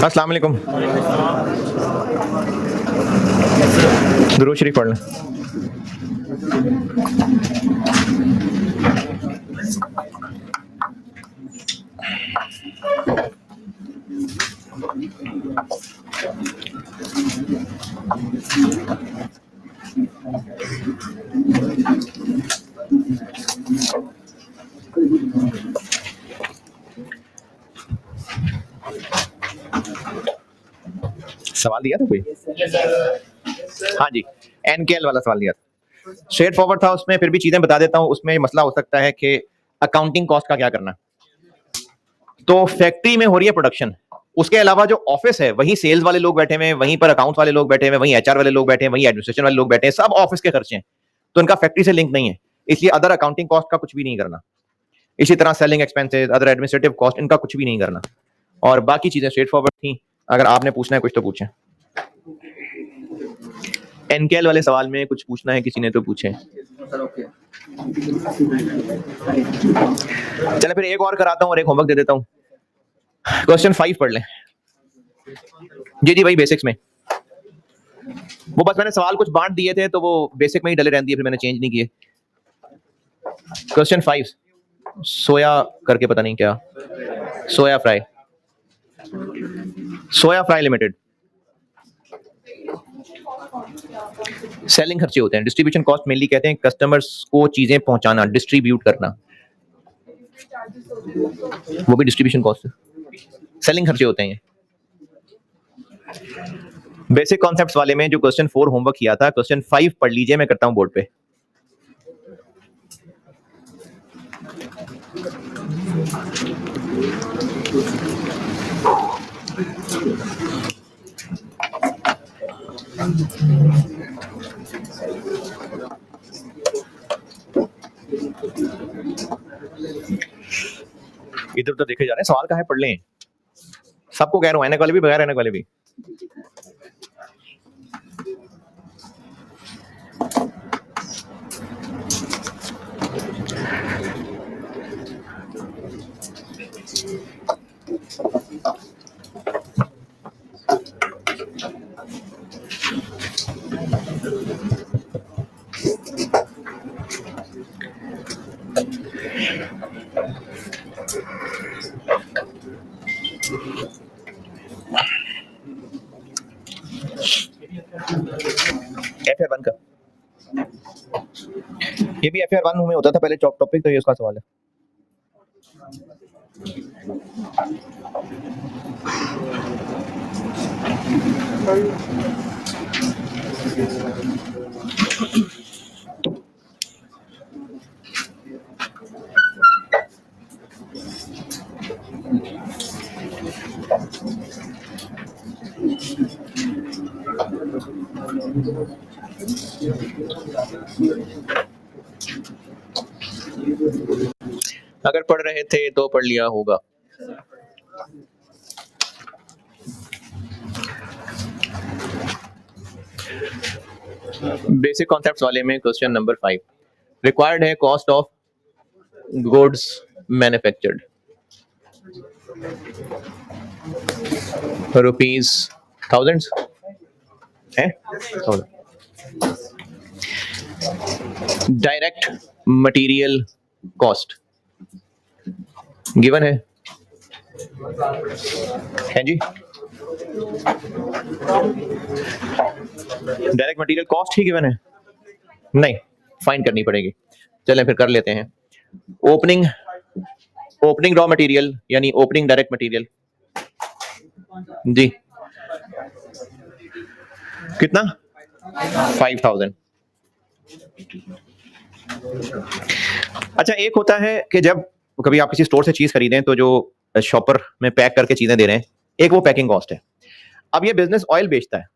अस्सलाम वालेकुम। दुरूद शरीफ पढ़ लें। सवाल दिया था कोई? हाँ जी, एनकेएल वाला सवाल दिया था। स्ट्रेट फॉरवर्ड था, उसमें फिर भी चीजें बता देता हूँ। उसमें मसला हो सकता है कि अकाउंटिंग कॉस्ट का क्या करना। तो फैक्ट्री में हो रही है प्रोडक्शन, उसके अलावा जो ऑफिस है वहीं सेल्स वाले लोग बैठे हुए हैं, वहीं पर अकाउंट्स वाले लोग बैठे हुए हैं, वहीं एचआर वाले लोग बैठे हैं, वहीं एडमिनिस्ट्रेशन वाले लोग बैठे हैं, सब ऑफिस के खर्चे हैं, तो इनका फैक्ट्री से लिंक नहीं है, इसलिए अदर अकाउंटिंग कॉस्ट का कुछ भी नहीं करना। इसी तरह selling expenses, other administrative cost, इनका कुछ भी नहीं करना। और बाकी चीजें स्ट्रेट फॉरवर्ड थी। अगर आपने पूछना है कुछ तो पूछें। एनकेएल वाले सवाल में कुछ पूछना है किसी ने तो पूछे। चले फिर एक और कराता हूँ और एक होमवर्क दे देता हूँ। क्वेश्चन 5 पढ़ लें। जी भाई, बेसिक्स में वो बस मैंने सवाल कुछ बांट दिए थे तो वो बेसिक में ही डले रहने दिए, फिर मैंने चेंज नहीं किए। क्वेश्चन 5, सोया करके पता नहीं क्या, सोया फ्राई लिमिटेड। सेलिंग खर्चे होते हैं। डिस्ट्रीब्यूशन कॉस्ट मेनली कहते हैं कस्टमर्स को चीजें पहुंचाना, डिस्ट्रीब्यूट करना, वो भी डिस्ट्रीब्यूशन कॉस्ट है। सेलिंग खर्चे होते हैं। बेसिक कॉन्सेप्ट्स वाले में जो क्वेश्चन 4 होमवर्क किया था, क्वेश्चन 5 पढ़ लीजिए, मैं करता हूं बोर्ड पे। इधर उधर देखे जा रहे हैं, सवाल कहाँ है, पढ़ लें। सबको कह रहा हूं, ऐनक वाले भी, बगैर ऐनक वाले भी। FR1 का, ये भी FR1 में होता था पहले टॉपिक, तो ये उसका सवाल है। अगर पढ़ रहे थे तो पढ़ लिया होगा। बेसिक कॉन्सेप्ट्स वाले में क्वेश्चन नंबर 5 रिक्वायर्ड है cost of goods manufactured rupees thousands है। डायरेक्ट मटेरियल कॉस्ट गिवन है जी। डायरेक्ट मटेरियल कॉस्ट ही गिवन है, नहीं फाइंड करनी पड़ेगी। चलें फिर कर लेते हैं। ओपनिंग रॉ मटेरियल यानी ओपनिंग डायरेक्ट मटेरियल जी कितना, 5000। अच्छा, एक होता है कि जब कभी आप किसी स्टोर से चीज खरीदें तो जो शॉपर में पैक करके चीजें दे रहे हैं, एक वो पैकिंग कॉस्ट है। अब ये बिजनेस ऑयल बेचता है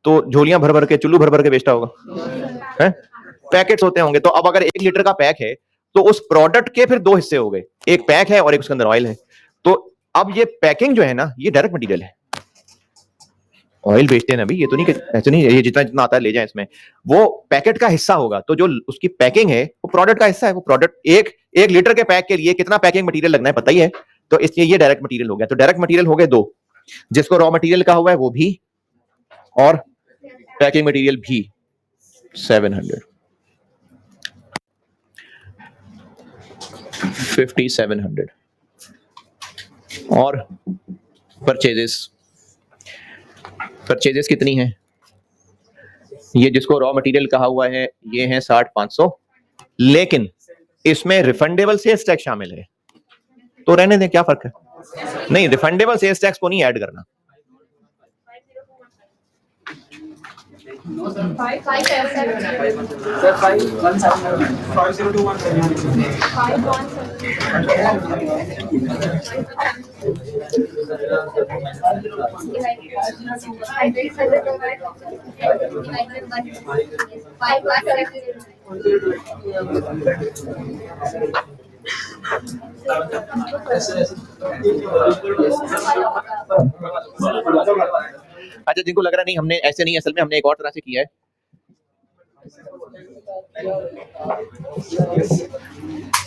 तो झोलियां भर भर के, चुल्लू भर भर के बेचता होगा, है? पैकेट्स होते होंगे। तो अब अगर 1 लीटर का पैक है तो उस प्रोडक्ट के फिर 2 हिस्से हो गए, एक पैक है और एक उसके अंदर ऑयल है। तो अब ये पैकिंग जो है ना, ये डायरेक्ट मटेरियल है। ऑयल बेचते हैं ना अभी, ये तो नहीं ऐसे नहीं, ये जितना जितना आता है ले जाए, इसमें वो पैकेट का हिस्सा होगा। तो जो उसकी पैकिंग है वो प्रोडक्ट का हिस्सा है। वो प्रोडक्ट एक लीटर के पैक के लिए कितना पैकिंग मटेरियल लगना है पता ही है, तो इसलिए ये डायरेक्ट मटेरियल हो गया। तो डायरेक्ट मटेरियल हो गए 2। जिसको रॉ मटेरियल कहा हुआ है वो भी, और पैकिंग मटेरियल भी 700, 5700। और परचेजेस कितनी है? ये जिसको रॉ मटेरियल कहा हुआ है ये है 60,500, लेकिन इसमें रिफंडेबल सेल्स टैक्स शामिल है, तो रहने दें, क्या फर्क है? नहीं, रिफंडेबल सेल्स टैक्स को नहीं ऐड करना। अच्छा, जिनको लग रहा नहीं हमने ऐसे नहीं, असल में हमने एक और तरह से किया है।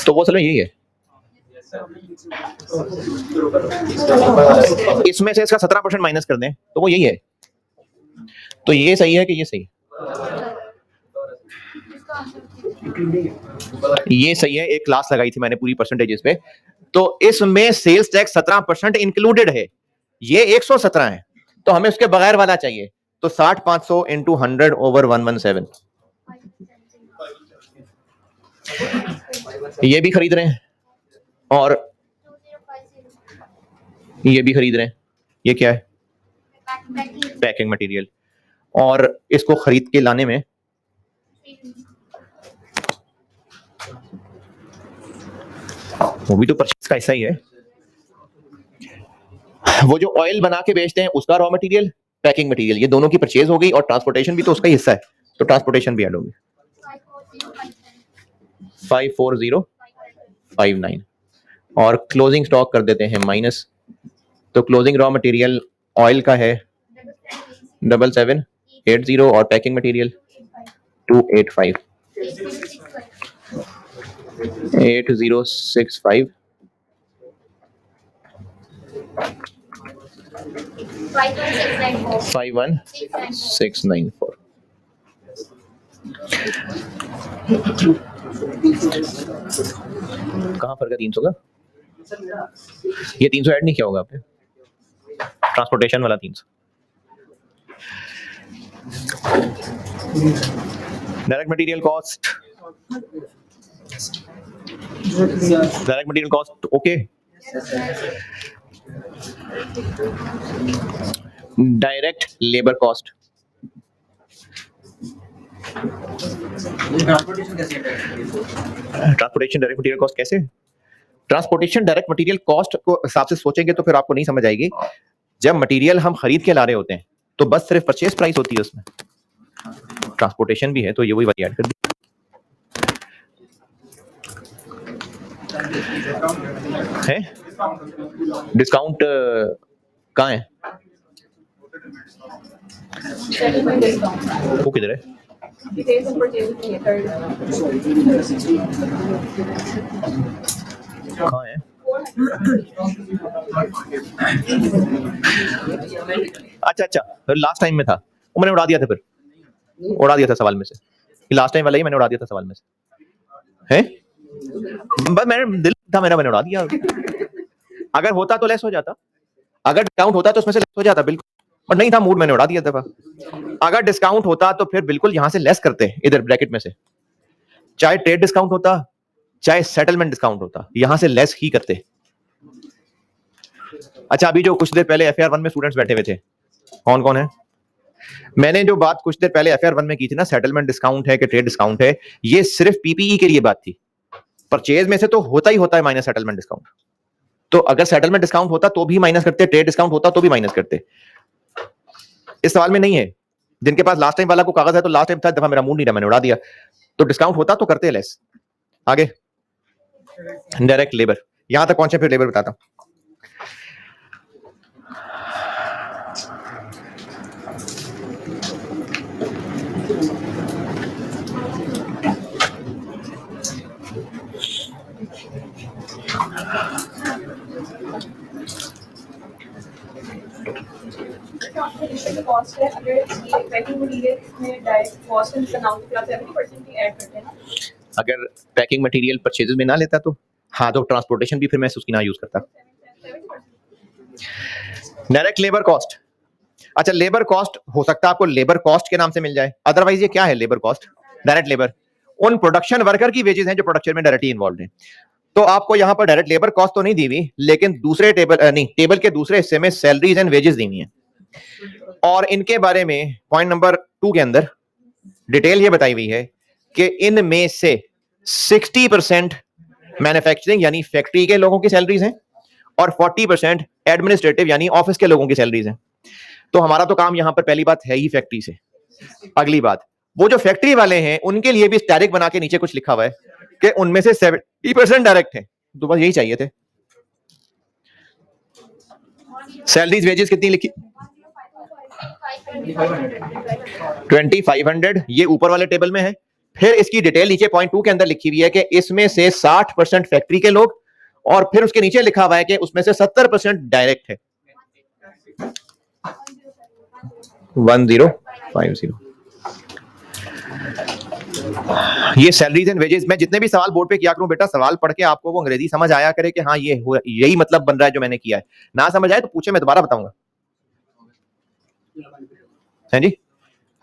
तो वो असल में यही है, इसमें से इसका 17% माइनस कर दें तो वो यही है। तो ये सही है कि ये सही है? ये सही है। एक क्लास लगाई थी मैंने पूरी परसेंटेजेस पे, तो इसमें सेल्स टैक्स 17% इंक्लूडेड है, ये 117 है, तो हमें उसके बगैर वाला चाहिए। तो 60,500 इंटू 100 ओवर 117, ये भी खरीद रहे हैं और ये भी खरीद रहे हैं। ये क्या है? Packing material. और इसको खरीद के लाने में वो भी तो परचेज का हिस्सा ही है। वो जो ऑयल बना के बेचते हैं उसका रॉ मटेरियल, पैकिंग मटेरियल, ये दोनों की परचेज हो गई, और ट्रांसपोर्टेशन भी तो उसका ही हिस्सा है, तो ट्रांसपोर्टेशन भी ऐड होगी। 54059 और क्लोजिंग स्टॉक कर देते हैं माइनस। तो क्लोजिंग रॉ मटेरियल ऑयल का है 7780 और पैकिंग मटेरियल 285 8065 51694। कहाँ फर्क है 300 का? ये 300 ऐड नहीं किया होगा आपने, ट्रांसपोर्टेशन वाला 300। Direct material cost, direct material cost okay. Direct labour cost, transportation direct material cost कैसे? ट्रांसपोर्टेशन डायरेक्ट मटेरियल कॉस्ट को हिसाब से सोचेंगे तो फिर आपको नहीं समझ आएगी। जब मटेरियल हम खरीद के ला रहे होते हैं तो बस सिर्फ परचेज प्राइस होती है, उसमें ट्रांसपोर्टेशन भी है, तो ये वही वाली ऐड कर दी है। डिस्काउंट कहाँ है? वो किधर है? कहाँ है? अच्छा, लास्ट टाइम में था वो, मैंने उड़ा दिया था, फिर उड़ा दिया था सवाल में से। लास्ट टाइम वाला ही मैंने उड़ा दिया था सवाल में से, है? बस मैंने दिल था मेरा, मैंने उड़ा दिया। अगर होता तो लेस हो जाता, अगर डिस्काउंट होता तो उसमें से लेस हो जाता, बिल्कुल, पर नहीं था मूड, मैंने उड़ा दिया था। अगर डिस्काउंट होता तो फिर बिल्कुल यहां से लेस करते, इधर ब्रैकेट में से, चाहे ट्रेड डिस्काउंट होता चाहे सेटलमेंट डिस्काउंट होता, यहां से लेस ही करते। अच्छा, अभी जो कुछ देर पहले FAR 1 में स्टूडेंट्स बैठे हुए थे, कौन कौन है? मैंने जो बात कुछ देर पहले FAR 1 में की थी ना, सेटलमेंट डिस्काउंट है कि ट्रेड डिस्काउंट है, ये सिर्फ PPE के लिए बात थी। परचेज में से तो होता ही होता है माइनस सेटलमेंट डिस्काउंट, तो अगर सेटलमेंट डिस्काउंट होता तो भी माइनस करते, ट्रेड डिस्काउंट होता तो भी माइनस करते। इस सवाल में नहीं है। जिनके पास लास्ट टाइम वाला को कागज है, तो लास्ट टाइम था, दफा मेरा मूड नहीं रहा, मैंने उड़ा दिया। तो डिस्काउंट होता तो करते लेस। आगे डायरेक्ट लेबर, यहां तक पहुंचे, फिर लेबर बताता हूं। जो कॉस्ट है, अगर ये पैकिंग मटेरियल में डायरेक्ट कॉस्ट में अमाउंट पे आप 70% की ऐड करते हैं ना, अगर पैकिंग मटेरियल परचेजेस में ना लेता तो हाँ, तो ट्रांसपोर्टेशन भी फिर मैं उसकी ना यूज करता। 70%। डायरेक्ट लेबर कॉस्ट, अच्छा लेबर कॉस्ट हो सकता है आपको लेबर कॉस्ट के नाम से मिल जाए, अदरवाइज ये क्या है लेबर कॉस्ट? डायरेक्ट लेबर, उन प्रोडक्शन वर्कर की वेजेस हैं जो प्रोडक्शन में डायरेक्टली इन्वॉल्व हैं। तो आपको यहां पर डायरेक्ट लेबर कॉस्ट तो नहीं दी हुई, लेकिन दूसरे टेबल के दूसरे हिस्से में सैलरीज एंड वेजेस दी हुई हैं। और इनके बारे में पॉइंट नंबर 2 के अंदर डिटेल ये बताई हुई है कि इनमें से 60% मैन्युफैक्चरिंग यानी फैक्ट्री के लोगों की सैलरीज हैं और 40% एडमिनिस्ट्रेटिव यानी ऑफिस के लोगों की सैलरीज हैं। तो हमारा तो काम यहां पर पहली बात है ही फैक्ट्री से। अगली बात, वो जो फैक्ट्री वाले हैं उनके लिए भी डायरेक्ट बना के नीचे कुछ लिखा हुआ है कि उनमें से 70% डायरेक्ट है। तो बस यही चाहिए थे। सैलरीज वेजेस कितनी लिखी? 2500, ये ऊपर वाले टेबल में है। फिर इसकी डिटेल नीचे पॉइंट 2 के अंदर लिखी हुई है कि इसमें से 60% फैक्ट्री के लोग, और फिर उसके नीचे लिखा हुआ है कि उसमें से 70% डायरेक्ट है। 1050। ये सैलरीज एंड वेजेस, मैं जितने भी सवाल बोर्ड पे किया करूं बेटा, सवाल पढ़ के आपको वो अंग्रेजी समझ आया करे कि हाँ ये यही मतलब बन रहा है जो मैंने किया है। ना समझ आए तो पूछे, मैं दोबारा बताऊंगा। हैं जी?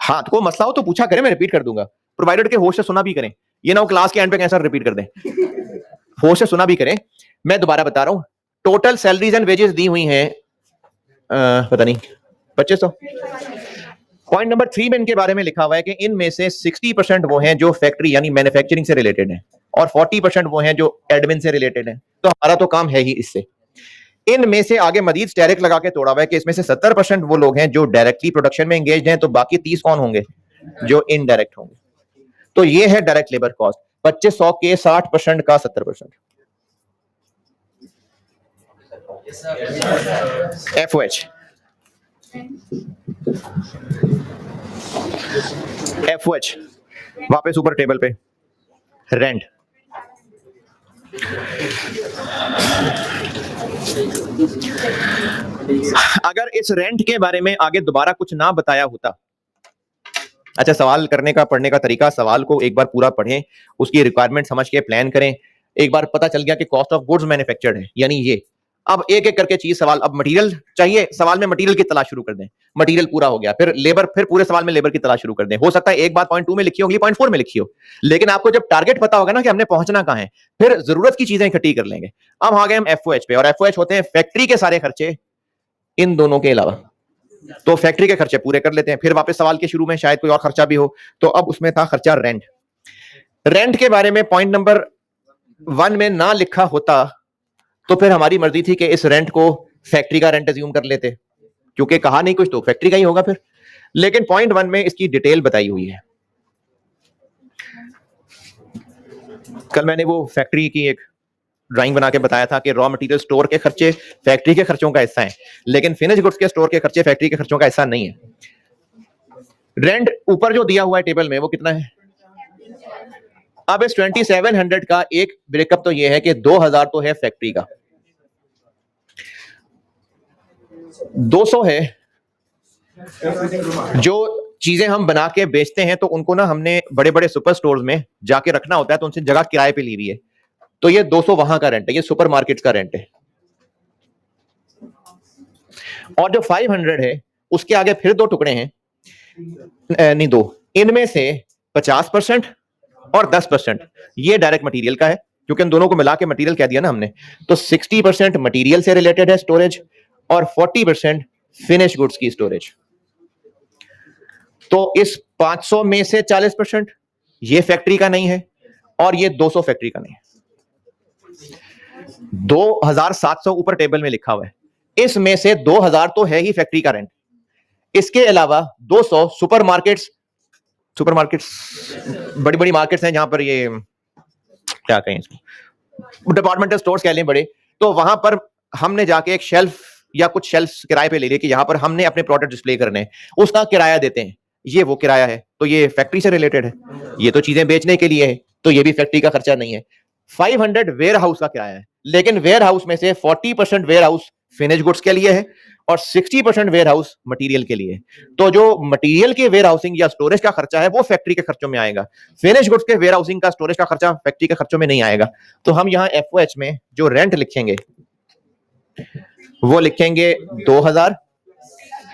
हाँ, तो कोई मसला हो तो पूछा करें, मैं रिपीट कर दूंगा, प्रोवाइडेड के होश से सुना भी करें। ये ना हो क्लास के एंड पे कैसा रिपीट कर दें, होश से सुना भी करें। मैं दोबारा बता रहा हूं, टोटल सैलरीज एंड वेजेस दी हुई हैं पता नहीं 2500। पॉइंट नंबर 3 में इनके बारे में लिखा हुआ है कि इनमें से 60% वो हैं जो फैक्ट्री यानी मैन्युफैक्चरिंग से रिलेटेड हैं और 40% वो हैं जो एडमिन से रिलेटेड हैं। तो हमारा तो काम है ही इससे। इनमें से आगे मजीद डायरेक्ट लगा के तोड़ा हुआ है कि इसमें से 70% वो लोग हैं जो डायरेक्टली प्रोडक्शन में एंगेज हैं, तो बाकी 30 कौन होंगे? जो इनडायरेक्ट होंगे। तो ये है डायरेक्ट लेबर कॉस्ट, 2500 के 60% का 70%। FOH FOH वापस ऊपर टेबल पे, रेंट। अगर इस रेंट के बारे में आगे दोबारा कुछ ना बताया होता, अच्छा सवाल करने का पढ़ने का तरीका, सवाल को एक बार पूरा पढ़ें, उसकी रिक्वायरमेंट समझ के प्लान करें। एक बार पता चल गया कि कॉस्ट ऑफ गुड्स मैन्युफैक्चर्ड है, यानी ये अब एक एक करके चीज सवाल, अब मटेरियल चाहिए, सवाल में मटेरियल की तलाश शुरू कर दें, मटेरियल पूरा हो गया, फिर लेबर, फिर पूरे सवाल में लेबर की तलाश शुरू कर दें। हो सकता है एक बात पॉइंट 2 में लिखी होगी, पॉइंट 4 में लिखी हो, लेकिन आपको जब टारगेट पता होगा ना कि हमने पहुंचना कहां है, फिर जरूरत की चीजें इकट्ठी कर लेंगे। अब आ गए हम FOH पे, और FOH होते हैं फैक्ट्री के सारे खर्चे इन दोनों के अलावा। तो फैक्ट्री के खर्चे पूरे कर लेते हैं, फिर वापस सवाल के शुरू में शायद कोई और खर्चा भी हो, तो अब उसमें था खर्चा रेंट। रेंट के बारे में पॉइंट नंबर 1 में ना लिखा होता तो फिर हमारी मर्जी थी कि इस रेंट को फैक्ट्री का रेंट अज्यूम कर लेते, क्योंकि कहा नहीं कुछ तो फैक्ट्री का ही होगा फिर। लेकिन पॉइंट 1 में इसकी डिटेल बताई हुई है। कल मैंने वो फैक्ट्री की एक ड्राइंग बना के बताया था कि रॉ मटेरियल स्टोर के खर्चे फैक्ट्री के खर्चों का हिस्सा हैं, लेकिन फिनिश गुड्स के स्टोर के खर्चे फैक्ट्री के खर्चों का हिस्सा नहीं है। रेंट ऊपर जो दिया हुआ है टेबल में वो कितना है? अब इस 2700 का एक ब्रेकअप तो ये है कि 2000 तो है फैक्ट्री का, 200 है जो चीजें हम बना के बेचते हैं, तो उनको ना हमने बड़े बड़े सुपर स्टोर्स में जाके रखना होता है, तो उनसे जगह किराए पे ली हुई है, तो ये 200 वहां का रेंट है, ये सुपरमार्केट का रेंट है। और जो 500 है उसके आगे फिर दो टुकड़े हैं, नहीं दो, इनमें से 50% और 10% ये डायरेक्ट मटेरियल का है, क्योंकि इन दोनों को मिला के मटेरियल कह दिया ना हमने। तो 60% मटेरियल से रिलेटेड है स्टोरेज, और 40% फिनिश गुड्स की स्टोरेज। तो इस 500 में से 40% ये फैक्ट्री का नहीं है, और ये 200 फैक्ट्री का नहीं है। 2700 ऊपर टेबल में लिखा हुआ है, इसमें से 2000 तो है ही फैक्ट्री का रेंट, इसके अलावा 200 सुपरमार्केट्स बड़ी बड़ी मार्केट्स हैं जहां पर ये क्या कहें इसको, डिपार्टमेंटल स्टोर्स कह लें बड़े, तो वहां पर हमने जाके एक शेल्फ या कुछ शेल्फ किराए पे ले लिए कि यहां पर हमने अपने प्रोडक्ट डिस्प्ले करने हैं, उसका किराया देते हैं, ये वो किराया है, तो ये फैक्ट्री से रिलेटेड है। ये तो चीजें बेचने के लिए है, तो ये भी फैक्ट्री का खर्चा नहीं है। 500 वेयर हाउस का किराया है, लेकिन वेयर हाउस में से 40% वेयर हाउस फिनिश गुड्स के लिए है और 60% वेयर हाउस मटीरियल के लिए। तो जो मटीरियल के वेयर हाउसिंग या स्टोरेज का खर्चा है वो फैक्ट्री के खर्चों में आएगा। फिनिश गुड्स के वेयर हाउसिंग का स्टोरेज का खर्चा फैक्ट्री के खर्चों में नहीं आएगा। तो हम यहाँ एफओएच में जो रेंट लिखेंगे वो लिखेंगे 2000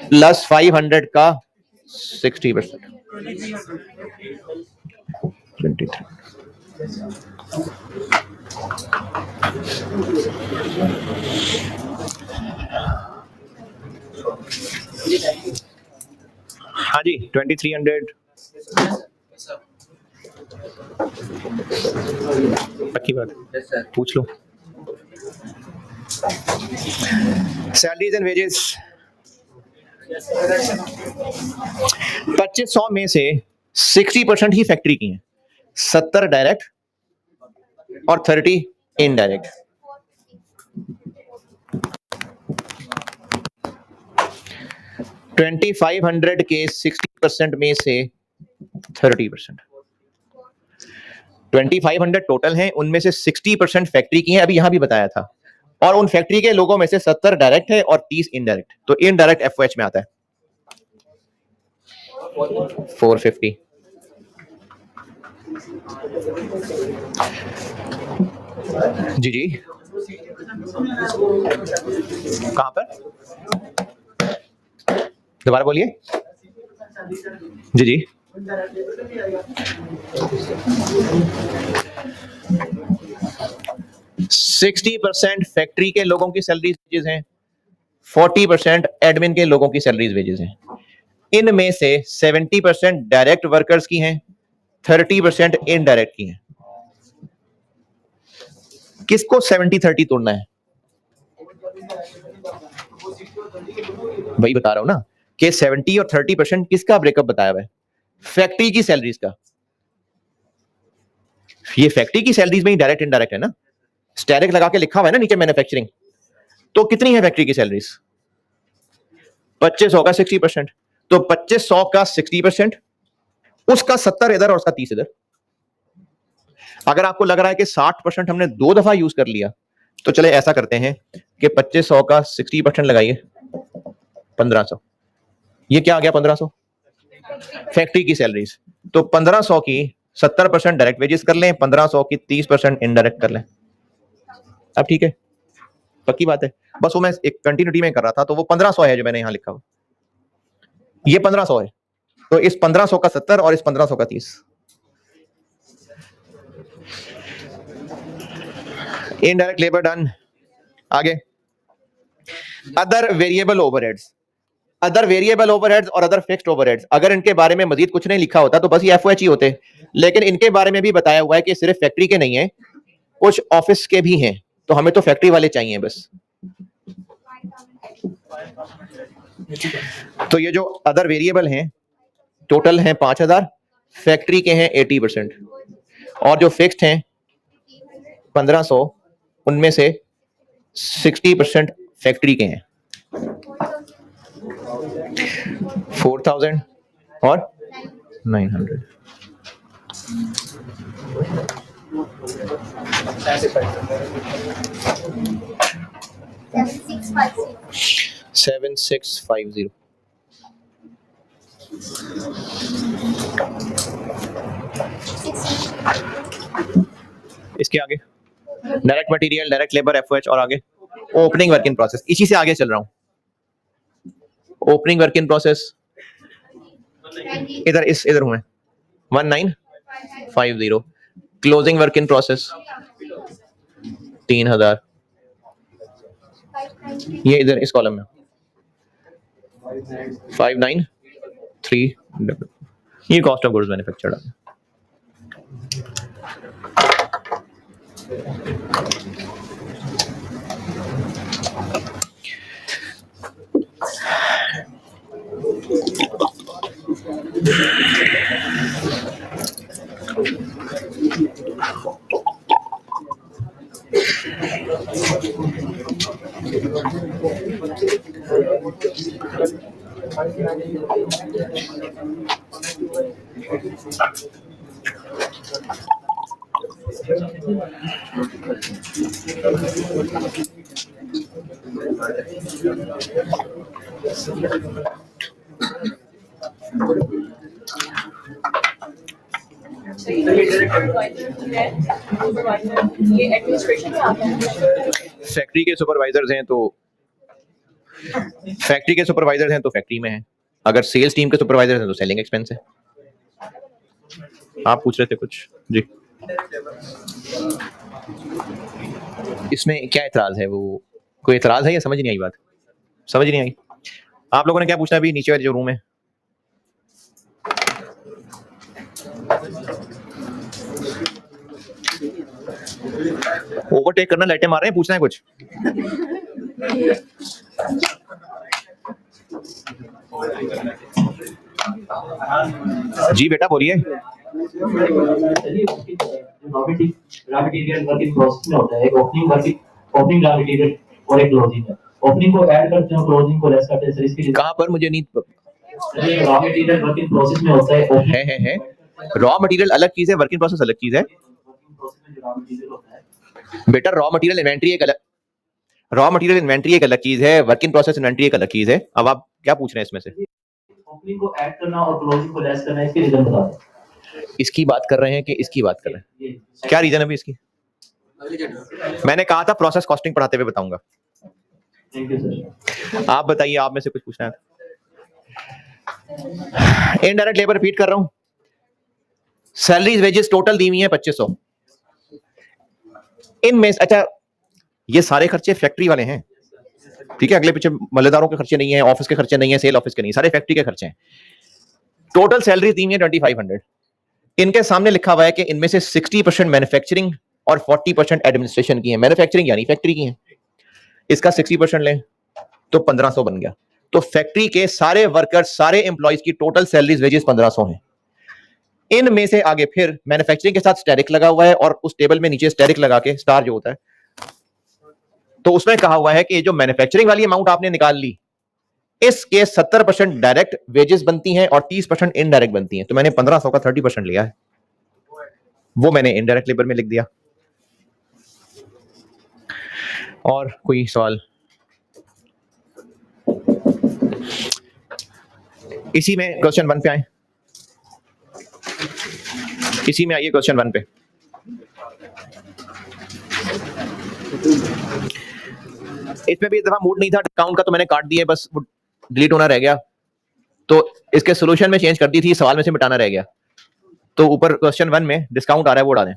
प्लस 500 का 60%। 23। हाँ जी 2300 पक्की बात है, पूछ लो। सैलरीज एंड वेजेस 2500 में से 60% ही फैक्ट्री की हैं, 70 डायरेक्ट और 30 इनडायरेक्ट। $2500 के 60% में से 30%। 2500 टोटल हैं, उनमें से 60% फैक्ट्री की हैं, अभी यहां भी बताया था। और उन फैक्ट्री के लोगों में से 70 डायरेक्ट है और 30 इनडायरेक्ट। तो इनडायरेक्ट एफओएच में आता है 450। जी जी कहां पर, दोबारा बोलिए। जी जी 60% फैक्ट्री के लोगों की सैलरीज वेजेस हैं, 40% एडमिन के लोगों की सैलरीज वेजेस हैं। इनमें से 70% डायरेक्ट वर्कर्स की हैं, 30% इनडायरेक्ट की हैं। किसको 70-30 तोड़ना है? वही बता रहा हूं ना कि 70 और 30% किसका ब्रेकअप बताया हुआ है? फैक्ट्री की सैलरीज का। ये फैक्ट्री की सैलरीज में ही डायरेक्ट इनडायरेक्ट है ना, स्टैरिक लगा के लिखा हुआ है ना नीचे मैन्युफैक्चरिंग। तो कितनी है फैक्ट्री की सैलरीज? 2500 का 60%। तो 2500 का 60%, उसका 70 इधर और उसका 30 इधर। अगर आपको लग रहा है कि 60% हमने 2 दफा यूज कर लिया, तो चले ऐसा करते हैं कि 2500 का 60% लगाइए 1500। ये क्या आ गया 1500? फैक्ट्री की सैलरीज। तो 1500 की 70% डायरेक्ट वेजेस कर लें, 1500 की 30% इनडायरेक्ट कर लें। अब ठीक है, पक्की बात है। बस वो मैं एक कंटिन्यूटी में कर रहा था, तो वो 1500 है जो मैंने यहां लिखा हुआ, ये 1500 है। तो इस 1500 का 70 और इस 1500 का 30। Indirect labour done. आगे other variable overheads. Other variable overheads और अदर फिक्स्ड ओवरहेड्स, अगर इनके बारे में मजीद कुछ नहीं लिखा होता तो बस ये एफओएच ही होते, लेकिन इनके बारे में भी बताया हुआ है कि सिर्फ फैक्ट्री के नहीं है, कुछ ऑफिस के भी हैं। तो हमें तो फैक्ट्री वाले चाहिए बस। तो ये जो अदर वेरिएबल हैं टोटल हैं 5000, फैक्ट्री के हैं 80%, और जो फिक्स्ड हैं 1500, उनमें से 60% फैक्ट्री के हैं। 4000 और 900। Seven six five zero. इसके आगे direct material, direct labour, FOH, और आगे ओपनिंग वर्क इन प्रोसेस। इसी से आगे चल रहा हूं। ओपनिंग वर्क इन प्रोसेस इधर इधर हूं मैं, 1950। क्लोजिंग वर्क इन प्रोसेस 3000, ये इधर इस कॉलम में 593। ये कॉस्ट ऑफ गुड्स मैन्युफैक्चर्ड है। So ये सुपरवाइजर है, सुपरवाइजर ये एडमिनिस्ट्रेशन में आता है। फैक्ट्री के सुपरवाइजर्स हैं तो फैक्ट्री के सुपरवाइजर्स हैं तो फैक्ट्री में हैं, अगर सेल्स टीम के सुपरवाइजर्स हैं तो सेलिंग एक्सपेंस है। आप पूछ रहे थे कुछ जी, इसमें क्या एतराज है? वो कोई एतराज है या समझ नहीं आई बात? समझ नहीं आई। आप लोगों ने क्या पूछना अभी नीचे वाले जो रूम है? ओवरटेक करना, लाइटें मार रहे हैं, पूछना है कुछ? जी बेटा बोलिए। Raw material work in process में होता है, एक ओपनिंग रॉ मटेरियल और एक क्लोजिंग है। ओपनिंग को ऐड करते हैं, क्लोजिंग को लेस करते हैं। सर इसके कहां पर? मुझे नहीं raw material work in process में होता है। रॉ मटेरियल अलग चीज है, वर्क इन प्रोसेस अलग चीज है बेटा। रॉ मटेरियल इन्वेंटरी एक अलग चीज है, वर्क इन प्रोसेस इन्वेंटरी एक अलग चीज है। अब आप क्या पूछ रहे हैं इसमें से? ओपनिंग को ऐड करना और क्लोजिंग को लेस करना, इसके रीजन बता दें। इसकी बात कर रहे हैं कि इसकी बात कर रहे हैं? क्या रीजन है अभी इसकी? मैंने कहा था प्रोसेस कॉस्टिंग पढ़ाते हुए बताऊंगा। Thank you sir. आप बताइए, आप में से कुछ पूछना है? इनडायरेक्ट लेबर रिपीट कर रहा हूं। सैलरीज वेजेस टोटल दी हुई है 2500। इनमें अच्छा ये सारे खर्चे फैक्ट्री वाले हैं, ठीक है? अगले पीछे मल्लेदारों के खर्चे नहीं है, ऑफिस के खर्चे नहीं है, सेल ऑफिस के नहीं, सारे फैक्ट्री के खर्चे हैं। टोटल सैलरी दी हुई है 2500। इनके सामने लिखा हुआ है कि इनमें से 60% मैन्युफैक्चरिंग और 40% एडमिनिस्ट्रेशन की है। मैन्युफैक्चरिंग यानी फैक्ट्री की है, इसका 60% लें तो 1500 बन गया। तो फैक्ट्री के सारे वर्कर्स, सारे एम्प्लॉइज की टोटल सैलरीज वेजेस 1500 हैं। इनमें से आगे फिर मैन्युफैक्चरिंग के साथ स्टैरिक लगा हुआ है, और उस टेबल में नीचे स्टैरिक लगा के स्टार जो होता है, तो उसमें कहा हुआ है कि जो मैन्युफैक्चरिंग वाली अमाउंट आपने निकाल ली, इसके 70% डायरेक्ट वेजेस बनती हैं और 30% इनडायरेक्ट बनती हैं। तो मैंने 1500 का 30% लिया है, वो मैंने इनडायरेक्ट लेबर में लिख दिया। और कोई सवाल? इसी में क्वेश्चन 1 पे आए, इसी में आइए क्वेश्चन 1 पे। इसमें भी इस दफा मूड नहीं था डिस्काउंट का, तो मैंने काट दिया, बस वो डिलीट होना रह गया। तो इसके सॉल्यूशन में चेंज कर दी थी, सवाल में से मिटाना रह गया। तो ऊपर क्वेश्चन 1 में डिस्काउंट आ रहा है, वो उड़ा दें।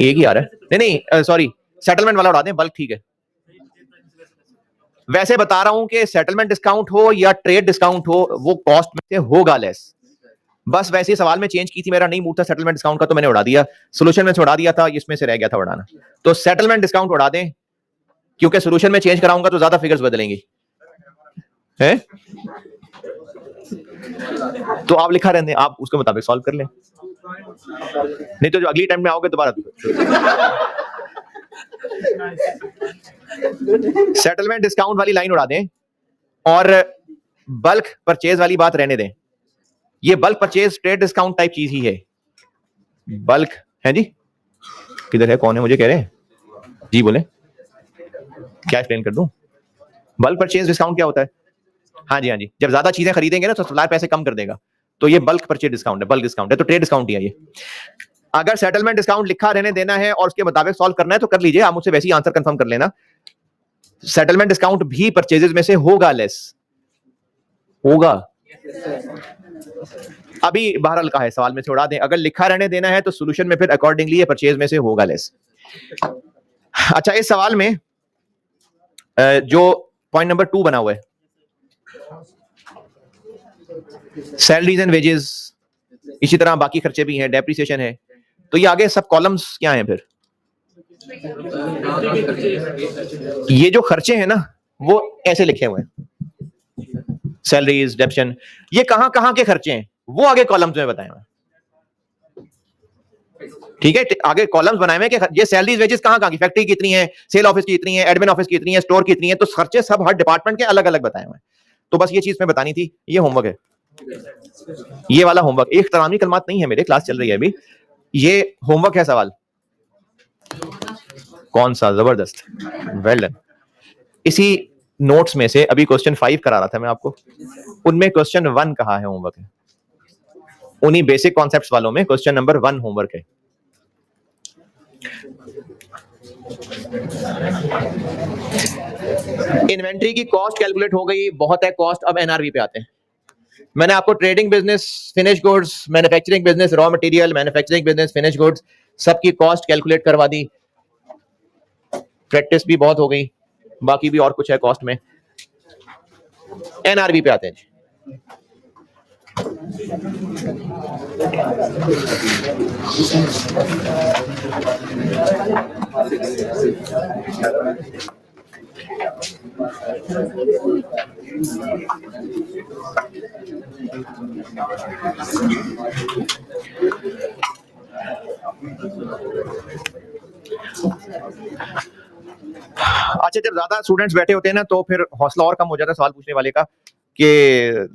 एक ही आ रहा है, नहीं सॉरी, सेटलमेंट वाला उड़ा दें, बल्क ठीक है। वैसे बता रहा हूं कि सेटलमेंट डिस्काउंट हो या ट्रेड डिस्काउंट हो, वो कॉस्ट में से होगा लेस। बस वैसे ही सवाल में चेंज की थी, मेरा नहीं मूड था सेटलमेंट डिस्काउंट का, तो मैंने उड़ा दिया। सोल्यूशन में से उड़ा दिया था, इसमें से रह गया था उड़ाना। तो सेटलमेंट डिस्काउंट उड़ा दें, क्योंकि सोल्यूशन में चेंज कराऊंगा तो ज्यादा फिगर्स बदलेंगी, है? तो आप लिखा रहने, आप उसके मुताबिक सॉल्व कर लें, नहीं तो जो अगली टाइम में आओगे दोबारा सेटलमेंट डिस्काउंट वाली लाइन उड़ा दें और बल्क परचेज वाली बात रहने दें। ये bulk purchase trade discount type चीज ही है। बल्क है जी, किधर है, कौन है, मुझे कह रहे हैं जी, बोले क्या एक्सप्लेन कर दूं? बल्क परचेज डिस्काउंट क्या होता है? हाँ जी, हाँ जी, जब ज्यादा चीजें खरीदेंगे ना तो सप्लायर पैसे कम कर देगा, तो ये बल्क परचेज डिस्काउंट है, बल्क डिस्काउंट है, तो ट्रेड डिस्काउंट ही है ये। अगर सेटलमेंट डिस्काउंट लिखा रहने देना है और उसके मुताबिक सॉल्व करना है तो कर लीजिए, आप मुझसे वैसे ही आंसर कंफर्म कर लेना। सेटलमेंट डिस्काउंट भी परचेजेस में से होगा लेस, होगा। अभी बहरहाल का है, सवाल में से उड़ा दें। अगर लिखा रहने देना है तो सॉल्यूशन में फिर अकॉर्डिंगली ये परचेज में से होगा लेस। अच्छा, इस सवाल में जो पॉइंट नंबर 2 बना हुआ है, सैलरीज एंड वेजेस, इसी तरह बाकी खर्चे भी हैं, डेप्रिसिएशन है, तो ये आगे सब कॉलम्स क्या हैं? फिर ये जो खर्चे हैं ना वो ऐसे लिखे हुए हैं, सैलरीज, डेप्शन, ये कहां कहां के खर्चे हैं वो आगे कॉलम्स में बताए हुए हैं, ठीक है? आगे कॉलम्स बनाए हुए हैं कि ये सैलरीज वेजेस कहां कहां की, फैक्ट्री कितनी है, सेल ऑफिस की कितनी है, एडमिन ऑफिस की कितनी है, स्टोर की कितनी है, तो खर्चे सब हर डिपार्टमेंट के अलग अलग बताए हुए हैं। तो बस ये चीज में बतानी थी, ये होमवर्क है, ये वाला होमवर्क। एक तरामी कलमात नहीं है, मेरे क्लास चल रही है अभी, ये होमवर्क है सवाल। कौन सा? जबरदस्त, वेल डन। इसी नोट्स में से अभी क्वेश्चन 5 करा रहा था मैं आपको, उनमें क्वेश्चन 1 कहाँ है होमवर्क है? उन्हीं बेसिक कॉन्सेप्ट्स वालों में क्वेश्चन नंबर 1 होमवर्क है। इन्वेंट्री की कॉस्ट कैलकुलेट हो गई, बहुत है कॉस्ट। अब एनआरवी पे आते हैं। मैंने आपको trading business, finish goods, manufacturing business, raw material, manufacturing business, finish goods, सबकी कॉस्ट कैलकुलेट करवा दी। प्रैक्टिस भी बहुत हो गई, बाकी भी और कुछ है कॉस्ट में। एनआरवी पे आते हैं। अच्छा, जब ज्यादा स्टूडेंट्स बैठे होते हैं ना तो फिर हौसला और कम हो जाता है सवाल पूछने वाले का, कि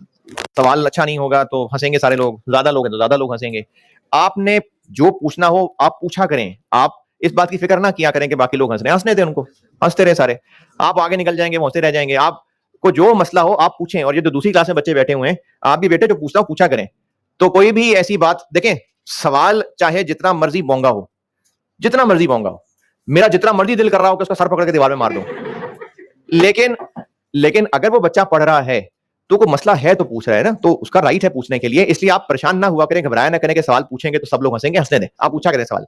सवाल अच्छा नहीं होगा तो हंसेंगे सारे लोग, ज्यादा लोग हैं तो ज्यादा लोग हंसेंगे। आपने जो पूछना हो आप पूछा करें, आप इस बात की फिक्र ना किया करें कि बाकी लोग हंस रहे हैं, हंसने दें उनको, हंसते रहे सारे, आप आगे निकल जाएंगे, वो हंसते रह जाएंगे। आपको जो मसला हो आप पूछें। और ये जो दूसरी क्लास में बच्चे बैठे हुए हैं, आप भी बेटे जो पूछना हो पूछा करें। तो कोई भी ऐसी बात देखें, सवाल चाहे जितना मर्जी बोंगा हो, जितना मर्जी बोंगा हो, मेरा जितना मर्जी दिल कर रहा हो कि उसका सर पकड़ के दीवार में मार दो, लेकिन अगर वो बच्चा पढ़ रहा है तो कोई मसला है तो पूछ रहा है ना, तो उसका राइट है पूछने के लिए। इसलिए आप परेशान ना हुआ करें, घबराया ना करें कि सवाल पूछेंगे तो सब लोग हंसेंगे, हंसने दें, आप पूछा करें सवाल।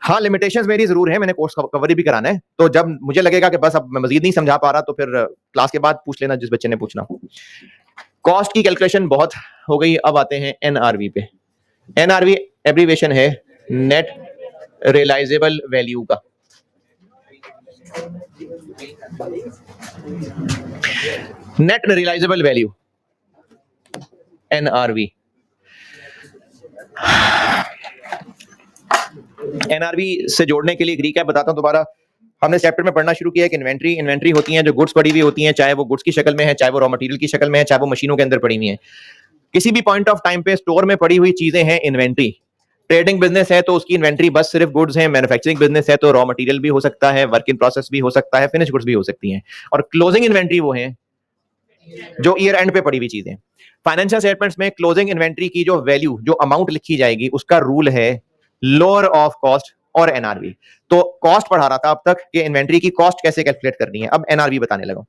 हाँ, लिमिटेशंस मेरी जरूर है, मैंने कोर्स कवर भी कराना है, तो जब मुझे लगेगा कि बस अब मैं मजीद नहीं समझा पा रहा तो फिर क्लास के बाद पूछ लेना जिस बच्चे ने पूछना। कॉस्ट की कैलकुलेशन बहुत हो गई, अब आते हैं एनआरवी पे। एनआरवी एब्रीवेशन है नेट रियलाइजेबल वैल्यू का। Net realisable value, NRV. NRV से जोड़ने के लिए एक रिकैप बताता हूं दोबारा। हमने चैप्टर में पढ़ना शुरू किया है कि इन्वेंट्री होती है जो गुड्स पड़ी हुई होती हैं, चाहे वो गुड्स की शक्ल में है, चाहे वो रॉ मटेरियल की शक्ल में है, चाहे वो मशीनों के अंदर पड़ी हुई है। किसी भी पॉइंट ऑफ टाइम पे स्टोर में पड़ी हुई चीजें हैं इन्वेंट्री। ट्रेडिंग बिजनेस है तो उसकी इन्वेंट्री बस सिर्फ गुड्स है, मैन्युफैक्चरिंग बिजनेस है तो रॉ मटेरियल भी हो सकता है, वर्क इन प्रोसेस भी हो सकता है, फिनिश गुड्स भी हो सकती हैं, और क्लोजिंग इन्वेंट्री वो है जो ईयर एंड पे पड़ी हुई चीजें। फाइनेंशियल स्टेटमेंट्स में क्लोजिंग इन्वेंट्री की जो वैल्यू, जो अमाउंट लिखी जाएगी, उसका रूल है लोअर ऑफ कॉस्ट और एनआरवी। तो कॉस्ट पढ़ा रहा था अब तक कि इन्वेंट्री की कॉस्ट कैसे कैलकुलेट करनी है, अब एनआरवी बताने लगा।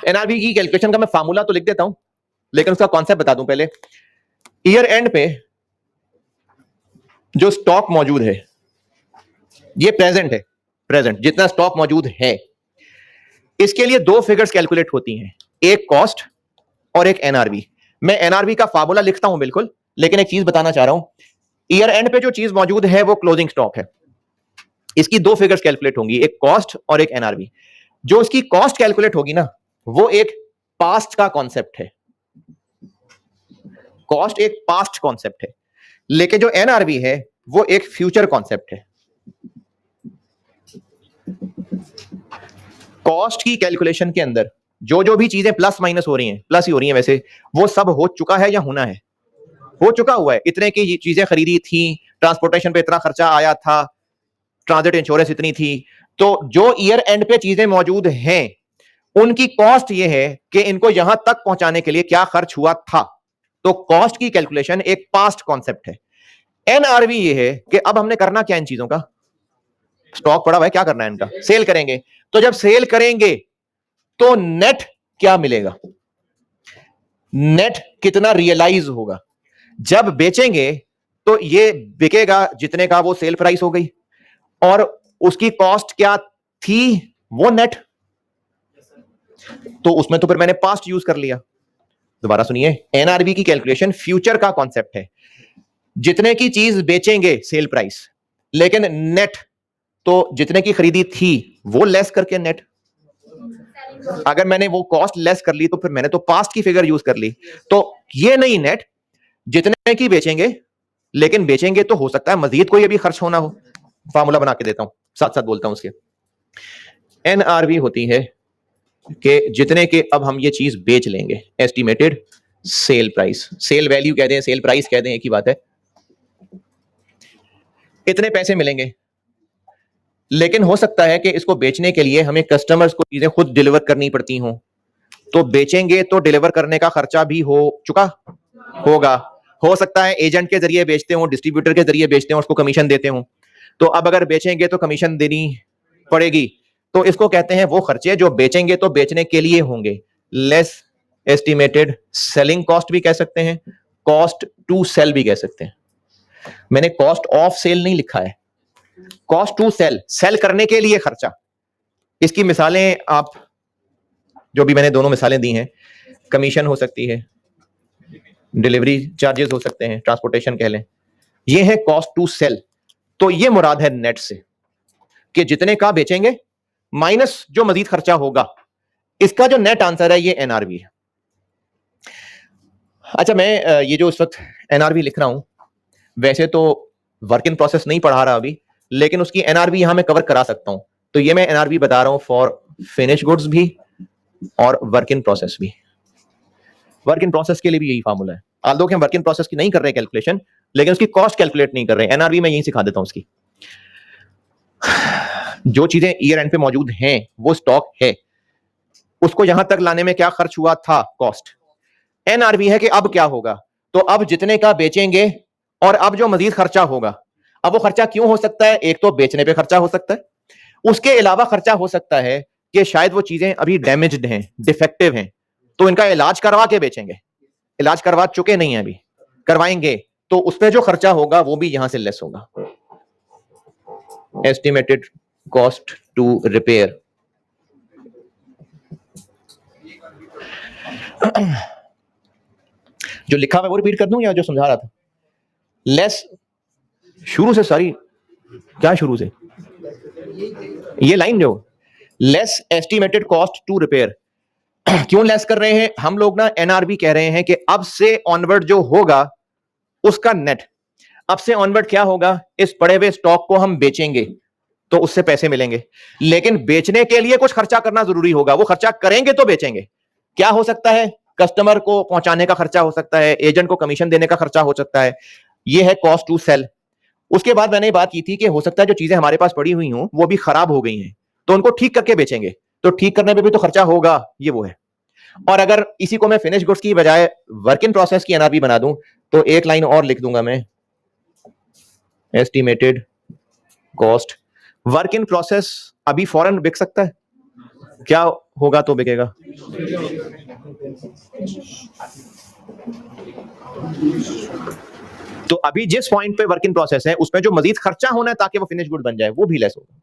एनआरवी की कैलकुलेशन का मैं फार्मूला तो लिख देता हूं, लेकिन उसका कॉन्सेप्ट बता दूं पहले। ईयर एंड पे जो स्टॉक मौजूद है, ये प्रेजेंट है, प्रेजेंट जितना स्टॉक मौजूद है, इसके लिए दो फिगर्स कैलकुलेट होती हैं, एक कॉस्ट और एक एनआरवी। मैं एनआरवी का फार्मूला लिखता हूं बिल्कुल, लेकिन एक चीज बताना चाह रहा हूं। ईयर एंड पे जो चीज मौजूद है वो क्लोजिंग स्टॉक है, इसकी दो फिगर्स कैलकुलेट होंगी, एक कॉस्ट और एक एनआरवी। जो इसकी कॉस्ट कैलकुलेट होगी ना, वो एक पास्ट का कॉन्सेप्ट है, कॉस्ट एक पास्ट कॉन्सेप्ट है, लेकिन जो एनआरवी है वो एक फ्यूचर कॉन्सेप्ट है। कॉस्ट की कैलकुलेशन के अंदर जो जो भी चीजें प्लस माइनस हो रही हैं, प्लस ही हो रही हैं वैसे, वो सब हो चुका है या होना है? हो चुका हुआ है। इतने की चीजें खरीदी थी, ट्रांसपोर्टेशन पे इतना खर्चा आया था, ट्रांजिट इंश्योरेंस इतनी थी। तो जो ईयर एंड पे चीजें मौजूद हैं, उनकी कॉस्ट ये है कि इनको यहां तक पहुंचाने के लिए क्या खर्च हुआ था। तो कॉस्ट की कैलकुलेशन एक पास्ट कॉन्सेप्ट है। एनआरवी ये है कि अब हमने करना क्या इन चीजों का, स्टॉक पड़ा हुआ है, क्या करना है इनका, सेल करेंगे। तो जब सेल करेंगे तो नेट क्या मिलेगा, नेट कितना रियलाइज होगा। जब बेचेंगे तो ये बिकेगा जितने का वो सेल प्राइस हो गई, और उसकी कॉस्ट क्या थी, वो नेट। तो उसमें तो फिर मैंने पास्ट यूज कर लिया। दोबारा सुनिए, एनआरवी की कैलकुलेशन फ्यूचर का कॉन्सेप्ट है। जितने की चीज बेचेंगे सेल प्राइस, लेकिन नेट तो जितने की खरीदी थी वो लेस करके नेट। अगर मैंने वो कॉस्ट लेस कर ली तो फिर मैंने तो पास्ट की फिगर यूज कर ली। तो ये नहीं नेट, जितने की बेचेंगे, लेकिन बेचेंगे तो हो सकता है मजीद कोई अभी खर्च होना हो। फार्मूला बना के देता हूं, साथ साथ बोलता हूं उसके। एनआरवी होती है कि जितने के अब हम ये चीज बेच लेंगे, estimated sale price, sale value कह दें, सेल प्राइस कह दें, एक ही बात है। इतने पैसे मिलेंगे, लेकिन हो सकता है कि इसको बेचने के लिए हमें कस्टमर्स को चीजें खुद डिलीवर करनी पड़ती हों, तो बेचेंगे तो डिलीवर करने का खर्चा भी हो चुका होगा। हो सकता है एजेंट के जरिए बेचते हो, डिस्ट्रीब्यूटर के जरिए बेचते हो, उसको कमीशन देते हो, तो अब अगर बेचेंगे तो कमीशन देनी पड़ेगी। तो इसको कहते हैं वो खर्चे जो बेचेंगे तो बेचने के लिए होंगे। लेस एस्टिमेटेड सेलिंग कॉस्ट भी कह सकते हैं, कॉस्ट टू सेल भी कह सकते हैं। मैंने कॉस्ट ऑफ सेल नहीं लिखा है, कॉस्ट टू सेल, सेल करने के लिए खर्चा। इसकी मिसालें आप जो भी मैंने दोनों मिसालें दी हैं, कमीशन हो सकती है, डिलीवरी चार्जेस हो सकते हैं, ट्रांसपोर्टेशन कह लें, ये है कॉस्ट टू सेल। तो ये मुराद है नेट से कि जितने का बेचेंगे माइनस जो मजीद खर्चा होगा, इसका जो नेट आंसर है ये एनआरवी है। अच्छा, मैं ये जो इस वक्त एनआरवी लिख रहा हूं, वैसे तो वर्क इन प्रोसेस नहीं पढ़ा रहा अभी, लेकिन उसकी एनआरवी यहां मैं कवर करा सकता हूं। तो ये मैं एनआरवी बता रहा हूं फॉर फिनिश गुड्स भी और वर्क इन प्रोसेस भी। वर्क इन प्रोसेस के लिए भी यही फार्मूला है। आल्दो कि हम वर्क इन प्रोसेस की नहीं कर रहे कैलकुलेशन, लेकिन उसकी कॉस्ट कैलकुलेट नहीं कर रहे। एनआरवी में यही सिखा देता हूं। उसकी जो चीजें ईयर एंड पे मौजूद हैं वो स्टॉक है, उसको यहां तक लाने में क्या खर्च हुआ था, कॉस्ट। एनआरवी है कि अब क्या होगा, तो अब जितने का बेचेंगे और अब जो मजीद खर्चा होगा। अब वो खर्चा क्यों हो सकता है, एक तो बेचने पे खर्चा हो सकता है, उसके अलावा खर्चा हो सकता है कि शायद वो चीजें अभी डैमेज्ड हैं, डिफेक्टिव हैं, तो इनका इलाज करवा के बेचेंगे। इलाज करवा चुके नहीं है अभी, करवाएंगे, तो उसमें जो खर्चा होगा वो भी यहां से लेस होगा। Estimated cost to repair. जो लिखा हुआ है वो रिपीट कर दूं या जो समझा रहा था? लेस, शुरू से सारी, क्या शुरू से ये लाइन जो less estimated cost to repair. क्यों लेस कर रहे हैं हम लोग ना, एनआरबी कह रहे हैं कि अब से ऑनवर्ड जो होगा उसका नेट, अब से ऑनवर्ड क्या होगा, इस पड़े हुए स्टॉक को हम बेचेंगे तो उससे पैसे मिलेंगे, लेकिन बेचने के लिए कुछ खर्चा करना जरूरी होगा। वो खर्चा करेंगे तो बेचेंगे। क्या हो सकता है, कस्टमर को पहुंचाने का खर्चा हो सकता है, एजेंट को कमीशन देने का खर्चा हो सकता है, ये है कॉस्ट टू सेल। उसके बाद मैंने बात की थी कि हो सकता है जो चीजें हमारे पास पड़ी हुई हों वो भी खराब हो गई हैं, तो उनको ठीक करके बेचेंगे, तो ठीक करने पे भी तो खर्चा होगा, ये वो है। और अगर इसी को मैं फिनिश गुड्स की बजाय वर्क इन प्रोसेस की एनआरबी बना दूं, तो एक लाइन और लिख दूंगा मैं, estimated cost. Work in process अभी फौरन बिक सकता है, क्या होगा तो बिकेगा? तो अभी जिस पॉइंट पे वर्क इन प्रोसेस है उसमें जो मजीद खर्चा होना है ताकि वो फिनिश गुड बन जाए, वो भी लेस होगा।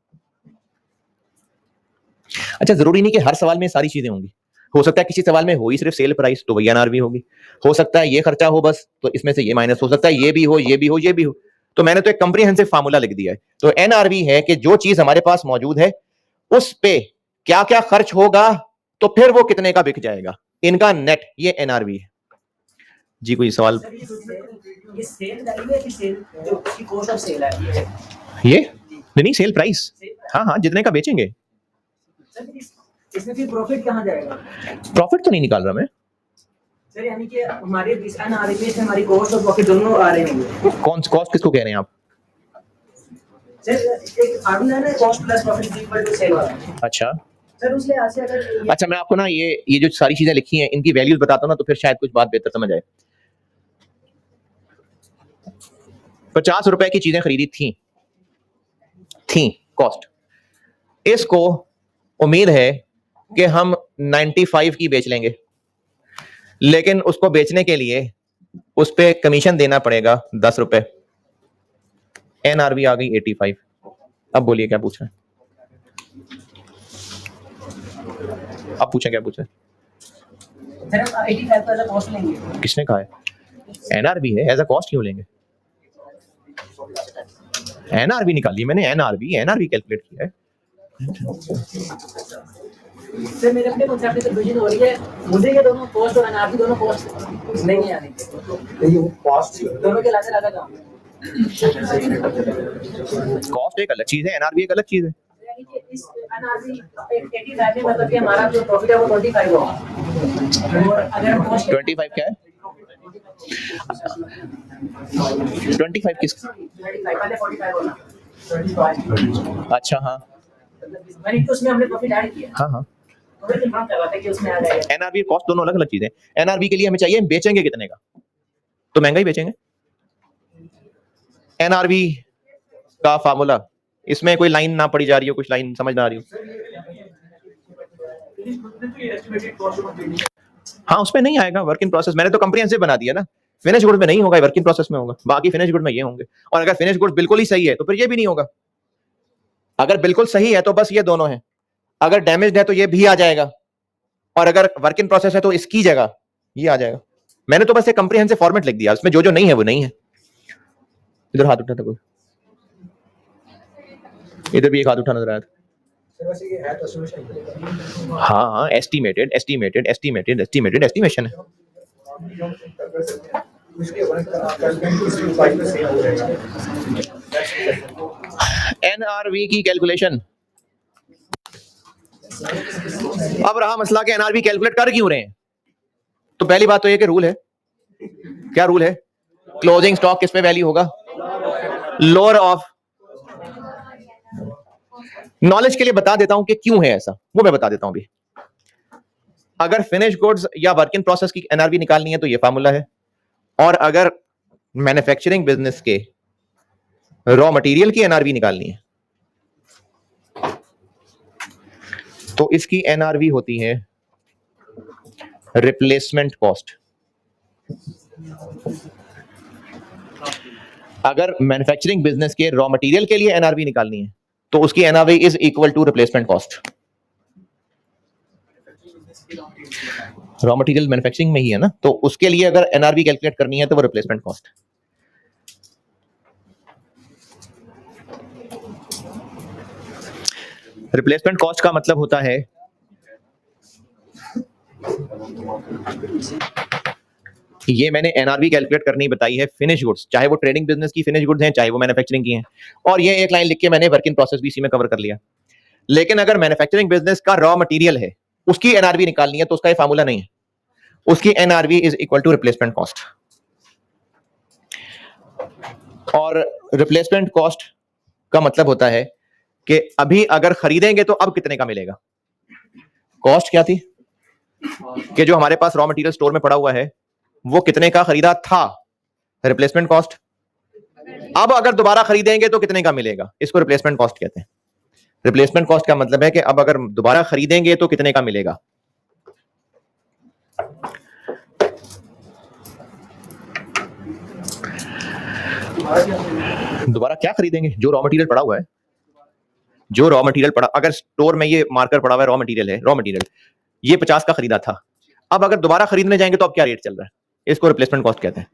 अच्छा, जरूरी नहीं कि हर सवाल में सारी चीजें होंगी। हो सकता है किसी सवाल में हो ही सिर्फ सेल प्राइस, तो वही एनआरवी होगी। हो सकता है ये खर्चा हो बस, तो इसमें से ये माइनस हो सकता है, ये भी हो, ये भी हो, ये भी हो। तो मैंने तो एक कंप्रीहेंसिव फार्मूला लिख दिया है। तो एनआरवी है कि जो चीज हमारे पास मौजूद है उस पे क्या क्या खर्च होगा, तो फिर वो कितने का बिक जाएगा, इनका नेट, ये एनआरवी है। जी कोई सवाल? ये सेल वैल्यू है कि सेल जो उसकी कॉस्ट ऑफ सेल है, ये नहीं, सेल प्राइस। हाँ हाँ, जितने का बेचेंगे। सर इसमें फिर प्रॉफिट कहाँ जाएगा? प्रॉफिट तो नहीं निकाल रहा मैं सर, यानी कि हमारे डिस्काउंट आ रही है, हमारी कॉस्ट और प्रॉफिट दोनों आ रहे होंगे। कौन कॉस्ट किसको कह रहे हैं आप? सर एक फार्मूला है ना, cost plus profit equal to sale वाला। अच्छा सर उसके आज से अगर अच्छा, मैं आपको ना ये जो सारी चीजें लिखी हैं इनकी वैल्यूज बताता हूं ना, तो फिर शायद कुछ बात बेहतर समझ आए। 50 रुपए की चीजें खरीदी थी कॉस्ट, इसको उम्मीद है कि हम 95 की बेच लेंगे, लेकिन उसको बेचने के लिए उस पे कमीशन देना पड़ेगा 10 रुपए। एनआरवी आ गई 85। अब बोलिए क्या पूछा है? अब पूछे क्या पूछा है? सर हम 85 का कॉस्ट लेंगे। किसने कहा है? एनआरवी है, एज अ कॉस्ट क्यों लेंगे? एनआरवी निकाली मैंने, एनआरवी कैलकुलेट किया है। सर मेरे अपने कॉन्सेप्ट से कंफ्यूजन हो रही है, मुझे ये दोनों कॉस्ट और एनआरवी दोनों कॉस्ट नहीं है, यानी ये कॉस्ट दोनों के अलग-अलग काम है। कॉस्ट एक अलग चीज है, एनआरवी एक अलग चीज है। यानी कि इस एनआरवी 85 में मतलब कि हमारा जो प्रॉफिट है वो 25 होगा, और अगर हम कॉस्ट 25 क्या है? 25 किस? 35 पहले 45 होना 25 अच्छा हाँ मैंने तो उसमें हमने प्रॉफिट ऐड किया हाँ हाँ। तो फिर हम करवाते हैं कि उसमें आ जाएगा एनआरवी कॉस्ट दोनों अलग अलग चीजें। एनआरवी के लिए हमें चाहिए बेचेंगे कितने का, तो महंगा ही बेचेंगे। एनआरवी का फार्मूला, इसमें कोई लाइन ना पड़ी जा रही हो, कुछ लाइन समझ ना आ रही हो? हाँ उसमें नहीं आएगा वर्क इन प्रोसेस, मैंने तो कंप्रिहेंसिव बना दिया ना। फिनिश गुड में नहीं होगा, वर्क इन प्रोसेस में होगा, बाकी फिनिश गुड में ये होंगे। और अगर फिनिश गुड बिल्कुल ही सही है तो फिर ये भी नहीं होगा। अगर बिल्कुल सही है तो बस ये दोनों हैं, अगर डैमेज्ड है तो ये भी आ जाएगा, और अगर वर्क इन प्रोसेस है तो इसकी जगह ये आ जाएगा। मैंने तो बस एक कंप्रिहेंसिव फॉर्मेट लिख दिया, उसमें जो जो नहीं है वो नहीं है। इधर हाथ उठा था कोई, इधर भी एक हाथ उठा नजर आया था। हाँ हाँ estimated estimated estimated estimated estimation है। एनआरवी की कैलकुलेशन, अब रहा मसला कि एनआरवी कैलकुलेट कर क्यों रहे हैं। तो पहली बात तो ये कि रूल है, क्या रूल है? क्लोजिंग स्टॉक किस पे वैल्यू होगा? Lower of. नॉलेज के लिए बता देता हूं कि क्यों है ऐसा, वो मैं बता देता हूं अभी। अगर फिनिश गुड्स या वर्क इन प्रोसेस की एनआरवी निकालनी है तो ये फार्मूला है, और अगर मैन्युफैक्चरिंग बिजनेस के रॉ मटेरियल की एनआरवी निकालनी है तो इसकी एनआरवी होती है रिप्लेसमेंट कॉस्ट। अगर मैन्युफैक्चरिंग बिजनेस के रॉ मटेरियल के लिए एनआरवी निकालनी है तो उसकी NRV is equal to replacement cost. Raw material manufacturing में ही है ना, तो उसके लिए अगर एनआरवी कैलकुलेट करनी है तो वो रिप्लेसमेंट कॉस्ट। रिप्लेसमेंट कॉस्ट का मतलब होता है ये मैंने एनआरवी कैलकुलेट करनी बताई है फिनिश गुड्स, चाहे वो ट्रेडिंग बिजनेस की फिनिश गुड्स हैं चाहे वो मैन्युफैक्चरिंग की हैं, और ये एक लाइन लिख के मैंने वर्क इन प्रोसेस भी इसी में कवर कर लिया। लेकिन अगर मैन्युफैक्चरिंग बिजनेस का रॉ मटेरियल है उसकी एनआरवी निकालनी है तो उसका ये फार्मूला नहीं है, उसकी NRV is equal to replacement cost. और रिप्लेसमेंट कॉस्ट का मतलब होता है कि अभी अगर खरीदेंगे तो अब कितने का मिलेगा। कॉस्ट क्या थी कि जो हमारे पास रॉ मटेरियल स्टोर में पड़ा हुआ है वो कितने का खरीदा था, रिप्लेसमेंट कॉस्ट। अब अगर दोबारा खरीदेंगे तो कितने का मिलेगा, इसको रिप्लेसमेंट कॉस्ट कहते हैं। रिप्लेसमेंट कॉस्ट का मतलब है कि अब अगर दोबारा खरीदेंगे तो कितने का मिलेगा। दोबारा क्या खरीदेंगे, जो रॉ मटेरियल पड़ा हुआ है, जो रॉ मटेरियल पड़ा, अगर स्टोर में ये मार्कर पड़ा हुआ है रॉ मटेरियल है, रॉ मटेरियल ये 50 का खरीदा था, अब अगर दोबारा खरीदने जाएंगे तो अब क्या रेट चल रहा है, इसको रिप्लेसमेंट कॉस्ट कहते हैं।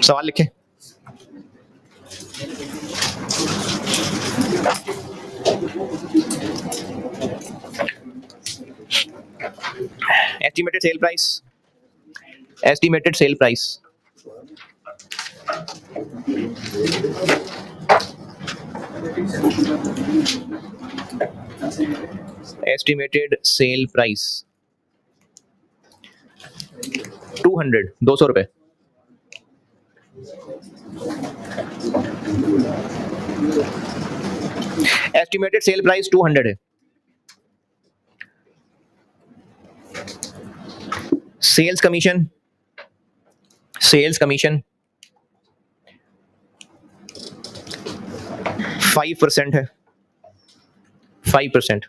सवाल लिखें। Estimated sale price, estimated sale price estimated sale price 200, 200 रुपए। एस्टिमेटेड सेल प्राइस 200 है। सेल्स कमीशन, सेल्स कमीशन 5% है, 5%।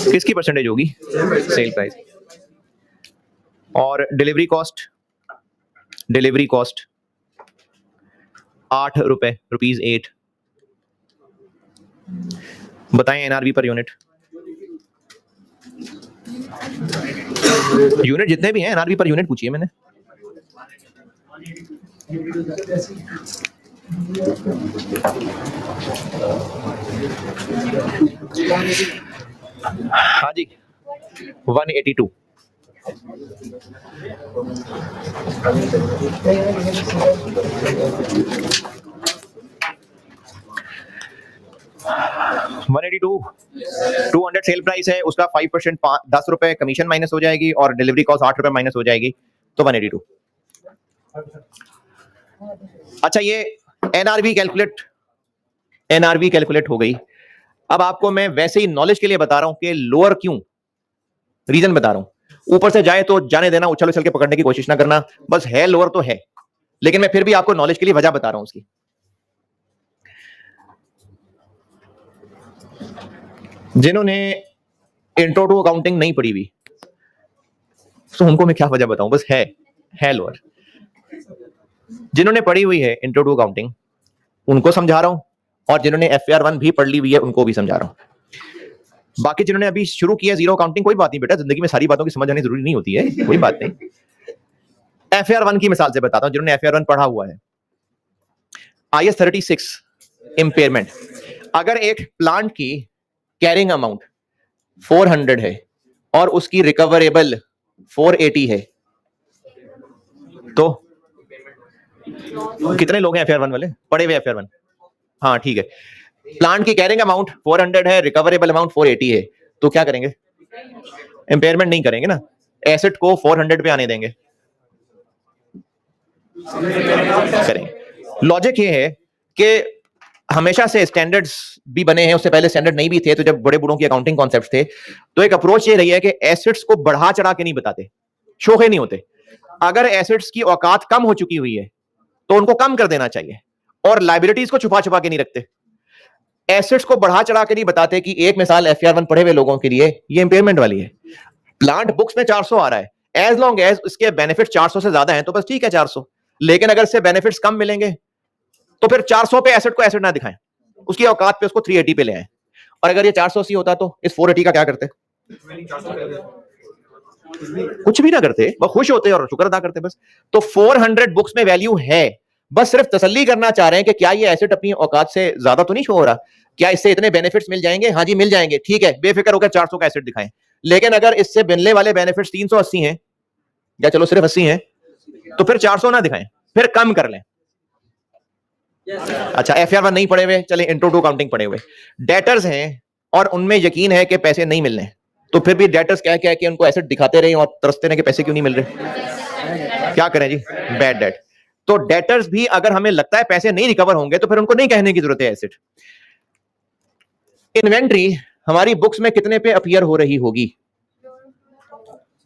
किसकी परसेंटेज होगी, सेल प्राइस। और डिलीवरी कॉस्ट, डिलीवरी कॉस्ट 8 रुपए, ₹8। बताएं एनआरवी पर यूनिट, यूनिट जितने भी हैं एनआरवी पर यूनिट पूछिए मैंने। हाँ जी 182। 182 200 सेल प्राइस है, उसका 5% 10 रुपए कमीशन माइनस हो जाएगी और डिलीवरी कॉस्ट 8 रुपए माइनस हो जाएगी, तो 182। अच्छा, ये एनआरवी कैलकुलेट हो गई। अब आपको मैं वैसे ही नॉलेज के लिए बता रहा हूं कि लोअर क्यों, रीजन बता रहा हूं। ऊपर से जाए तो जाने देना, उछल उछल के पकड़ने की कोशिश ना करना, बस है लोअर तो है, लेकिन मैं फिर भी आपको नॉलेज के लिए वजह बता रहा हूं उसकी। जिन्होंने इंट्रो टू अकाउंटिंग नहीं पढ़ी हुई, तो उनको मैं क्या वजह बताऊं, बस है लोअर। जिन्होंने पढ़ी हुई है इंट्रो टू अकाउंटिंग उनको समझा रहा हूं, और जिन्होंने FAR 1 भी पढ़ ली हुई है उनको भी समझा रहा हूं। बाकी जिन्होंने अभी शुरू किया जीरो अकाउंटिंग, कोई बात नहीं बेटा, जिंदगी में सारी बातों की समझ आनी जरूरी नहीं होती है, कोई बात नहीं। FAR 1 की मिसाल से बताता हूं, जिन्होंने FAR 1 पढ़ा हुआ है। IS 36 इम्पेयरमेंट, अगर एक प्लांट की कैरिंग अमाउंट 400 है और उसकी रिकवरेबल 480 है, तो कितने लोग हैं FAR 1 वाले, पढ़े हुए FAR 1? हाँ ठीक है, प्लांट की कैरिंग अमाउंट 400 है, रिकवरेबल अमाउंट 480 है, तो क्या करेंगे? इंपेयरमेंट नहीं करेंगे ना, एसेट को 400 पे आने देंगे, करेंगे। लॉजिक ये है कि हमेशा से स्टैंडर्ड्स भी बने हैं, उससे पहले स्टैंडर्ड नहीं भी थे, तो जब बड़े बूढ़ों की अकाउंटिंग कॉन्सेप्ट थे, तो एक अप्रोच ये रही है कि एसेट्स को बढ़ा चढ़ा के नहीं बताते, शोखे नहीं होते। अगर एसेट्स की औकात कम हो चुकी हुई है तो उनको कम कर देना चाहिए, और लायबिलिटीज को छुपा छुपा के नहीं रखते। एसेट्स को बढ़ा चढ़ा के नहीं बताते कि एक मिसाल FAR 1 पढ़े हुए लोगों के लिए ये इंपेयरमेंट वाली है। प्लांट बुक्स में 400 आ रहा है, एज लॉन्ग एज उसके बेनिफिट 400 से ज्यादा हैं तो बस ठीक है 400, लेकिन अगर इससे बेनिफिट्स कम मिलेंगे तो फिर 400 पे एसेट को एसेट ना दिखाएं, उसकी औकात पे उसको 380 पे ले आए। और अगर ये 480 होता तो इस 480 का क्या करते? कुछ भी ना करते, वो खुश होते और शुक्र अदा करते बस। तो 400 बुक्स में वैल्यू है, बस सिर्फ तसल्ली करना चाह रहे हैं कि क्या ये एसेट अपनी औकात से ज्यादा तो नहीं शो हो रहा, क्या इससे इतने बेनिफिट्स मिल जाएंगे? हाँ जी मिल जाएंगे, ठीक है, बेफिक्र होकर 400 का एसेट दिखाएं। लेकिन अगर इससे मिलने वाले बेनिफिट्स 380 हैं या चलो सिर्फ 80 हैं, तो फिर 400 ना दिखाएं, फिर कम कर लें। अच्छा, FAR 1 नहीं पढ़े हुए, चले इंट्रो टू अकाउंटिंग पढ़े हुए, डेटर्स हैं और उनमें यकीन है कि पैसे नहीं मिलने, तो फिर भी डेटर्स क्या क्या कि उनको एसेट दिखाते रहे और तरसते रहे कि पैसे क्यों नहीं मिल रहे। क्या करें जी? Bad debt. तो डेटर्स भी अगर हमें लगता है पैसे नहीं रिकवर होंगे तो फिर उनको नहीं कहने की जरूरत है एसेट। इन्वेंट्री हमारी बुक्स में कितने पे अपीयर हो रही होगी?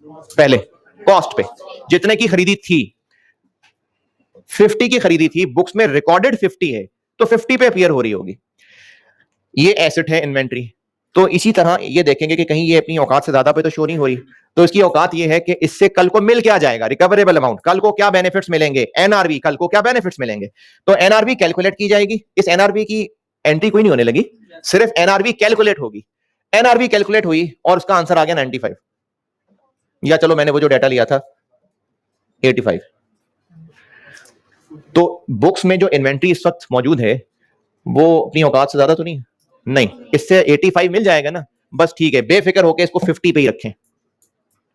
पहले कॉस्ट पे, जितने की खरीदी थी 50 की खरीदी थी, बुक्स में रिकॉर्डेड 50 है, तो 50 पे अपीयर हो रही होगी। ये एसेट है इन्वेंट्री। तो इसी तरह ये देखेंगे कि कहीं ये अपनी औकात से ज्यादा पे तो शो नहीं हो रही, तो इसकी औकात ये है कि इससे कल को मिल क्या जाएगा, रिकवरेबल अमाउंट, कल को क्या बेनिफिट्स मिलेंगे, एनआरवी, कल को क्या बेनिफिट्स मिलेंगे। तो एनआरवी कैलकुलेट की जाएगी। इस एनआरवी की एंट्री कोई नहीं होने लगी, सिर्फ एनआरवी कैलकुलेट होगी। एनआरवी कैलकुलेट हुई और उसका आंसर आ गया 95, या चलो मैंने वो जो डाटा लिया था 85। तो बुक्स में जो इन्वेंट्री इस वक्त मौजूद है वो अपनी औकात से ज्यादा तो नहीं, इससे 85 मिल जाएगा ना, बस ठीक है, बेफिक्र होकर इसको 50 पे ही रखें,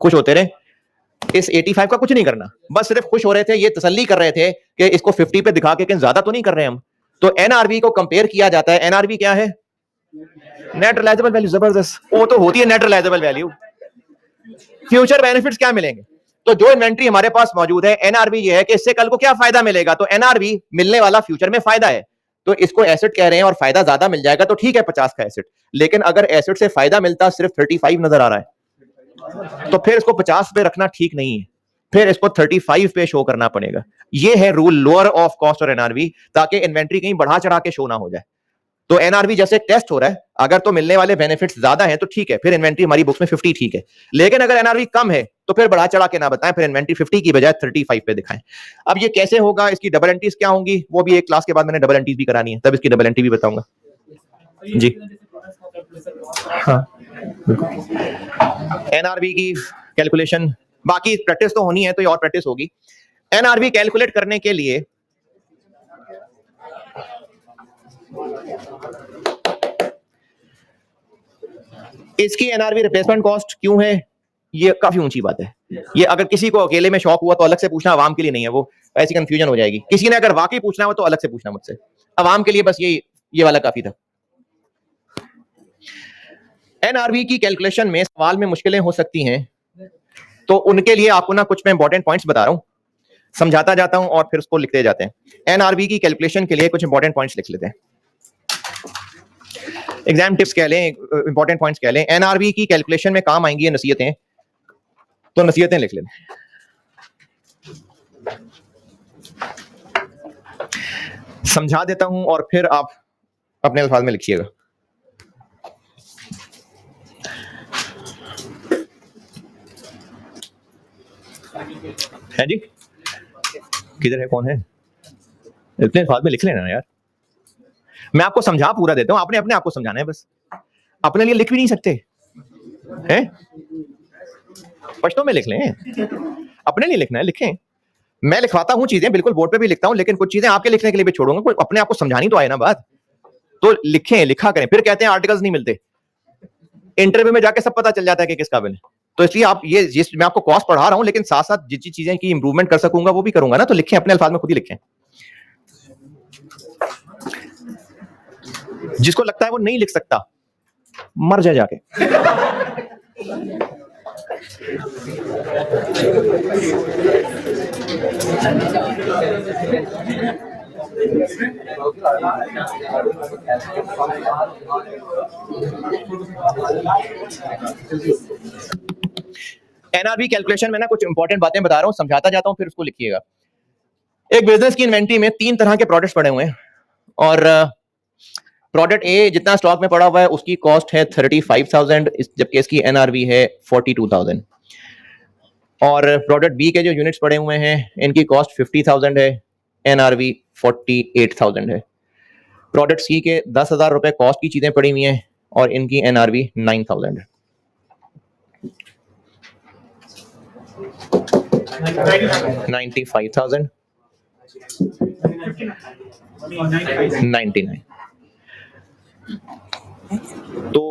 खुश होते रहे। इस 85 का कुछ नहीं करना, बस सिर्फ खुश हो रहे थे, ये तसल्ली कर रहे थे कि इसको 50 पे दिखा के ज्यादा तो नहीं कर रहे हम। तो एनआरवी को कंपेयर किया जाता है। एनआरवी क्या है? Net realisable value. जबरदस्त, वो तो होती है net realisable value. Future benefits क्या मिलेंगे? तो जो इन्वेंट्री हमारे पास मौजूद है, एनआरवी ये है कि इससे कल को क्या फायदा मिलेगा, तो एनआरवी मिलने वाला फ्यूचर में फायदा है, तो इसको एसेट कह रहे हैं और फायदा ज्यादा मिल जाएगा, तो ठीक है 50 का एसेट। लेकिन अगर एसेट से फायदा मिलता सिर्फ 35 नजर आ रहा है, तो फिर इसको 50 पे रखना ठीक नहीं है, फिर इसको 35 पे शो करना पड़ेगा। ये है रूल लोअर ऑफ कॉस्ट और एनआरवी, ताकि इन्वेंट्री कहीं बढ़ा चढ़ा के शो ना हो जाए। तो एनआरवी जैसे टेस्ट हो रहा है, अगर तो मिलने वाले बेनिफिट्स ज्यादा हैं तो ठीक है, फिर इन्वेंट्री हमारी बुक्स में 50 ठीक है। लेकिन अगर एनआरवी कम है तो फिर बढ़ा चढ़ा के ना बताएं, फिर इन्वेंट्री 50 की बजाय 35 पे दिखाएं। अब ये कैसे होगा, इसकी डबल एंट्रीज क्या होंगी, वो भी एक क्लास के बाद मैंने डबल एंट्रीज भी करानी है, तब इसकी डबल एंट्री भी बताऊंगा जी। हाँ, एनआरवी की कैलकुलेशन बाकी प्रैक्टिस तो होनी है, तो ये और प्रैक्टिस होगी। एनआरवी कैलकुलेट करने के लिए इसकी एनआरवी रिप्लेसमेंट कॉस्ट क्यों है, ये काफी ऊंची बात है। ये अगर किसी को अकेले में शौक हुआ तो अलग से पूछना, आवाम के लिए नहीं है, वो ऐसी कंफ्यूजन हो जाएगी। किसी ने अगर वाकई पूछना हो तो अलग से पूछना मुझसे, आवाम के लिए बस ये वाला काफी था। एनआरवी की कैलकुलेशन में सवाल में मुश्किलें हो सकती हैं, तो उनके लिए आपको ना कुछ मैं इंपॉर्टेंट पॉइंट्स बता रहा हूं, समझाता जाता हूं और फिर उसको लिखते जाते हैं। एनआरवी की कैलकुलेशन के लिए कुछ इंपॉर्टेंट पॉइंट्स लिख लेते हैं, एग्जाम टिप्स कह लें, इंपॉर्टेंट पॉइंट्स कह लें। एनआरवी की कैलकुलेशन में काम आएंगी ये नसीहतें, तो नसीहतें लिख लें। समझा देता हूं और फिर आप अपने अल्फाज में लिखिएगा। है जी, किधर है, कौन है? इतने अल्फाज में लिख लेना यार, मैं आपको समझा पूरा देता हूं, आपने अपने आप को समझाना है बस, अपने लिए लिख भी नहीं सकते हैं, पश्तो में लिख लें, अपने लिए लिखना है लिखें। मैं लिखवाता हूं चीजें, बिल्कुल बोर्ड पे भी लिखता हूं, लेकिन कुछ चीजें आपके लिखने के लिए भी छोड़ूंगा, कोई अपने आप को समझानी तो आए ना बात, तो लिखें, लिखा करें। फिर कहते हैं आर्टिकल्स नहीं मिलते, इंटरव्यू में जाके सब पता चल जाता है कि किस काबिल है। तो इसलिए आप ये जिस मैं आपको कॉस्ट पढ़ा रहा हूं, लेकिन साथ साथ जिस चीजें की इंप्रूवमेंट कर सकूंगा वो भी करूंगा ना, तो लिखें, अपने अल्फाज में खुद ही लिखें। जिसको लगता है वो नहीं लिख सकता, मर जाए जाके। एनआरवी कैलकुलेशन में ना कुछ इंपॉर्टेंट बातें बता रहा हूं, समझाता जाता हूं, फिर उसको लिखिएगा। एक बिजनेस की इन्वेंट्री में 3 तरह के प्रोडक्ट्स पड़े हुए हैं, और प्रोडक्ट ए जितना स्टॉक में पड़ा हुआ है उसकी कॉस्ट है 35,000, जबकि इसकी एनआरवी है 42,000। और प्रोडक्ट बी के जो यूनिट्स पड़े हुए हैं इनकी कॉस्ट 50,000 है, एनआरवी 48,000 है। प्रोडक्ट सी के 10,000 रुपए कॉस्ट की चीजें पड़ी हुई हैं और इनकी एनआरवी 9,000 है। 95,000, 99। तो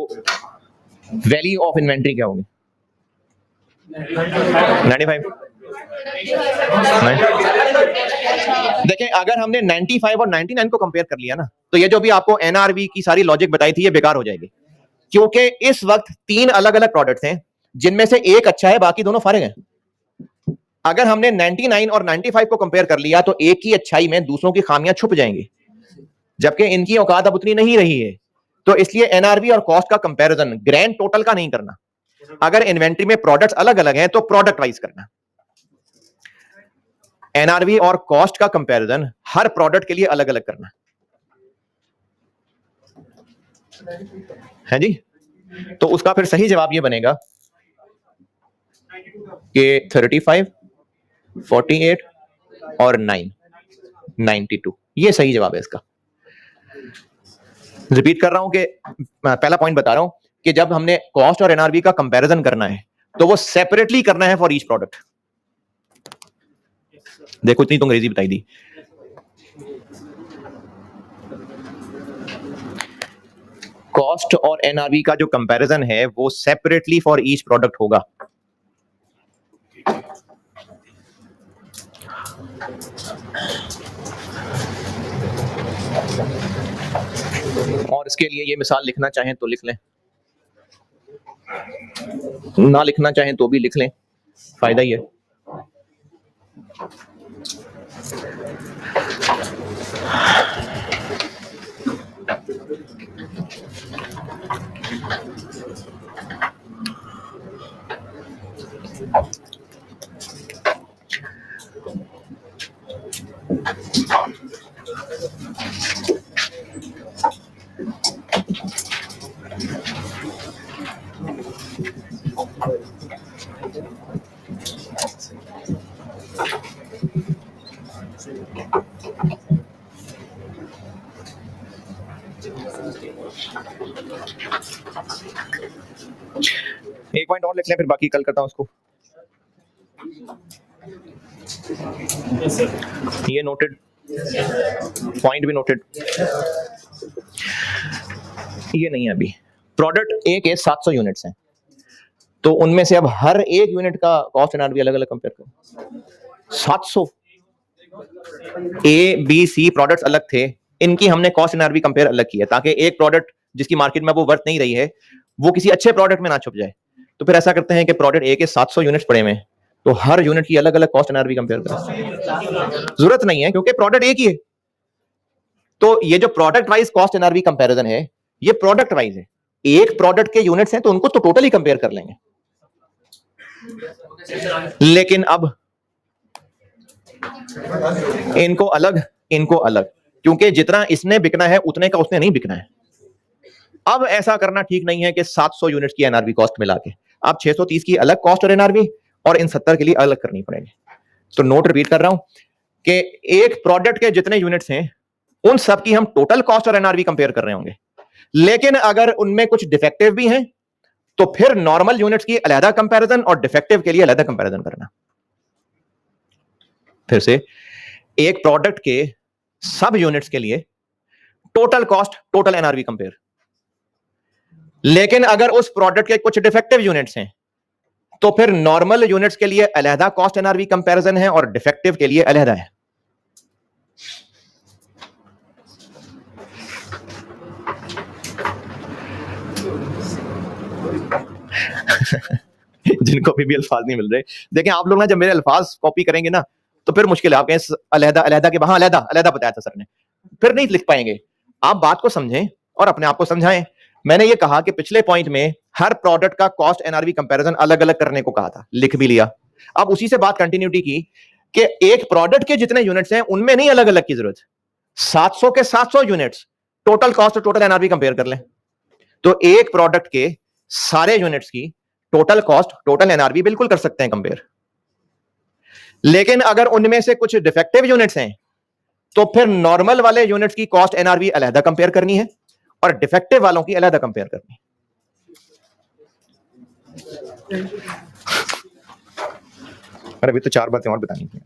वैल्यू ऑफ इन्वेंट्री क्या होगी? 95। देखें, अगर हमने 95 और 99 को कंपेयर कर लिया ना, तो ये जो भी आपको एनआरवी की सारी लॉजिक बताई थी ये बेकार हो जाएगी, क्योंकि इस वक्त 3 अलग अलग प्रोडक्ट्स हैं जिनमें से एक अच्छा है, बाकी दोनों फारिग हैं। अगर हमने 99 और 95 को कंपेयर कर लिया तो एक की अच्छाई में दूसरों की खामियां छुप जाएंगी, जबकि इनकी औकात अब उतनी नहीं रही है। तो इसलिए एनआरवी और कॉस्ट का कंपैरिजन ग्रैंड टोटल का नहीं करना। अगर इन्वेंट्री में प्रोडक्ट्स अलग अलग हैं तो प्रोडक्ट वाइज करना। एनआरवी और कॉस्ट का कंपैरिजन हर प्रोडक्ट के लिए अलग अलग करना है जी। तो उसका फिर सही जवाब ये बनेगा कि 35, 48 और 9, 92, ये सही जवाब है इसका। रिपीट कर रहा हूं कि पहला पॉइंट बता रहा हूं कि जब हमने कॉस्ट और एनआरवी का कंपैरिजन करना है तो वो सेपरेटली करना है फॉर ईच प्रोडक्ट। देखो इतनी तो अंग्रेजी बताई दी। कॉस्ट और एनआरवी का जो कंपैरिजन है वो सेपरेटली फॉर ईच प्रोडक्ट होगा। और इसके लिए ये मिसाल लिखना चाहें तो लिख लें, ना लिखना चाहें तो भी लिख लें, फायदा ही है। एक पॉइंट और लिख लें, फिर बाकी कल करता हूं उसको। ये नोटेड, पॉइंट भी नोटेड। ये नहीं है अभी। प्रोडक्ट ए के 700 यूनिट्स हैं, तो उनमें से अब हर एक यूनिट का कॉस्ट एनआरवी अलग अलग कंपेयर करो। 700 ए बी सी प्रोडक्ट्स अलग थे, इनकी हमने कॉस्ट एनआरवी कंपेयर अलग किया, ताकि एक प्रोडक्ट जिसकी मार्केट में वो वर्थ नहीं रही है वो किसी अच्छे प्रोडक्ट में ना छुप जाए। तो फिर ऐसा करते हैं कि प्रोडक्ट ए के 700 यूनिट्स पड़े हुए हैं, तो हर यूनिट की अलग अलग कॉस्ट एनआरवी कंपेयर करें। जरूरत नहीं है क्योंकि प्रोडक्ट एक ही है। तो ये जो product wise cost NRV comparison है, ये प्रोडक्ट वाइज है। एक प्रोडक्ट के यूनिट्स हैं तो उनको तो टोटली कंपेयर कर लेंगे। लेकिन अब इनको अलग, इनको अलग, क्योंकि जितना इसने बिकना है उतने का उसने नहीं बिकना है। अब ऐसा करना ठीक नहीं है कि 700 यूनिट्स की एनआरवी कॉस्ट मिला के आप 630 की अलग कॉस्ट और एनआरवी और इन 70 के लिए अलग करनी पड़ेगी। तो नोट रिपीट कर रहा हूं कि एक प्रोडक्ट के जितने यूनिट्स हैं उन सब की हम टोटल कॉस्ट और एनआरवी कंपेयर कर रहे होंगे, लेकिन अगर उनमें कुछ डिफेक्टिव भी हैं तो फिर नॉर्मल यूनिट्स की अलहदा कंपैरिजन और डिफेक्टिव के लिए अलहदा कंपैरिजन करना। फिर से, एक प्रोडक्ट के सब यूनिट्स के लिए total cost total NRV compare, लेकिन अगर उस प्रोडक्ट के कुछ डिफेक्टिव यूनिट्स हैं तो फिर नॉर्मल यूनिट्स के लिए अलहदा कॉस्ट एनआरवी कंपैरिजन है और डिफेक्टिव के लिए अलहदा है। जिनको भी अल्फाज नहीं मिल रहे, देखें आप लोग ना जब मेरे अल्फाज कॉपी करेंगे ना तो फिर मुश्किल है। आप कहें अलहदा अलहदा के वहां अलहदा अलहदा बताया था सर ने, फिर नहीं लिख पाएंगे। आप बात को समझें और अपने आप को समझाएं। मैंने ये कहा कि पिछले पॉइंट में हर प्रोडक्ट का कॉस्ट एनआरवी कंपैरिजन अलग अलग करने को कहा था, लिख भी लिया। अब उसी से बात कंटिन्यूटी की कि एक प्रोडक्ट के जितने यूनिट्स हैं उनमें नहीं अलग अलग की जरूरत, 700 के 700 यूनिट्स टोटल कॉस्ट और टोटल एनआरवी कंपेयर कर लें। तो एक प्रोडक्ट के सारे यूनिट्स की टोटल कॉस्ट टोटल एनआरवी बिल्कुल कर सकते हैं कंपेयर, लेकिन अगर उनमें से कुछ डिफेक्टिव यूनिट्स हैं तो फिर नॉर्मल वाले यूनिट्स की कॉस्ट एनआरवी अलहदा कंपेयर करनी है और डिफेक्टिव वालों की अलहदा कंपेयर करनी है। अरे अभी तो 4 बातें और बतानी थी।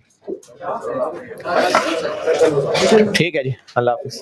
ठीक है जी, अल्लाह हाफिज।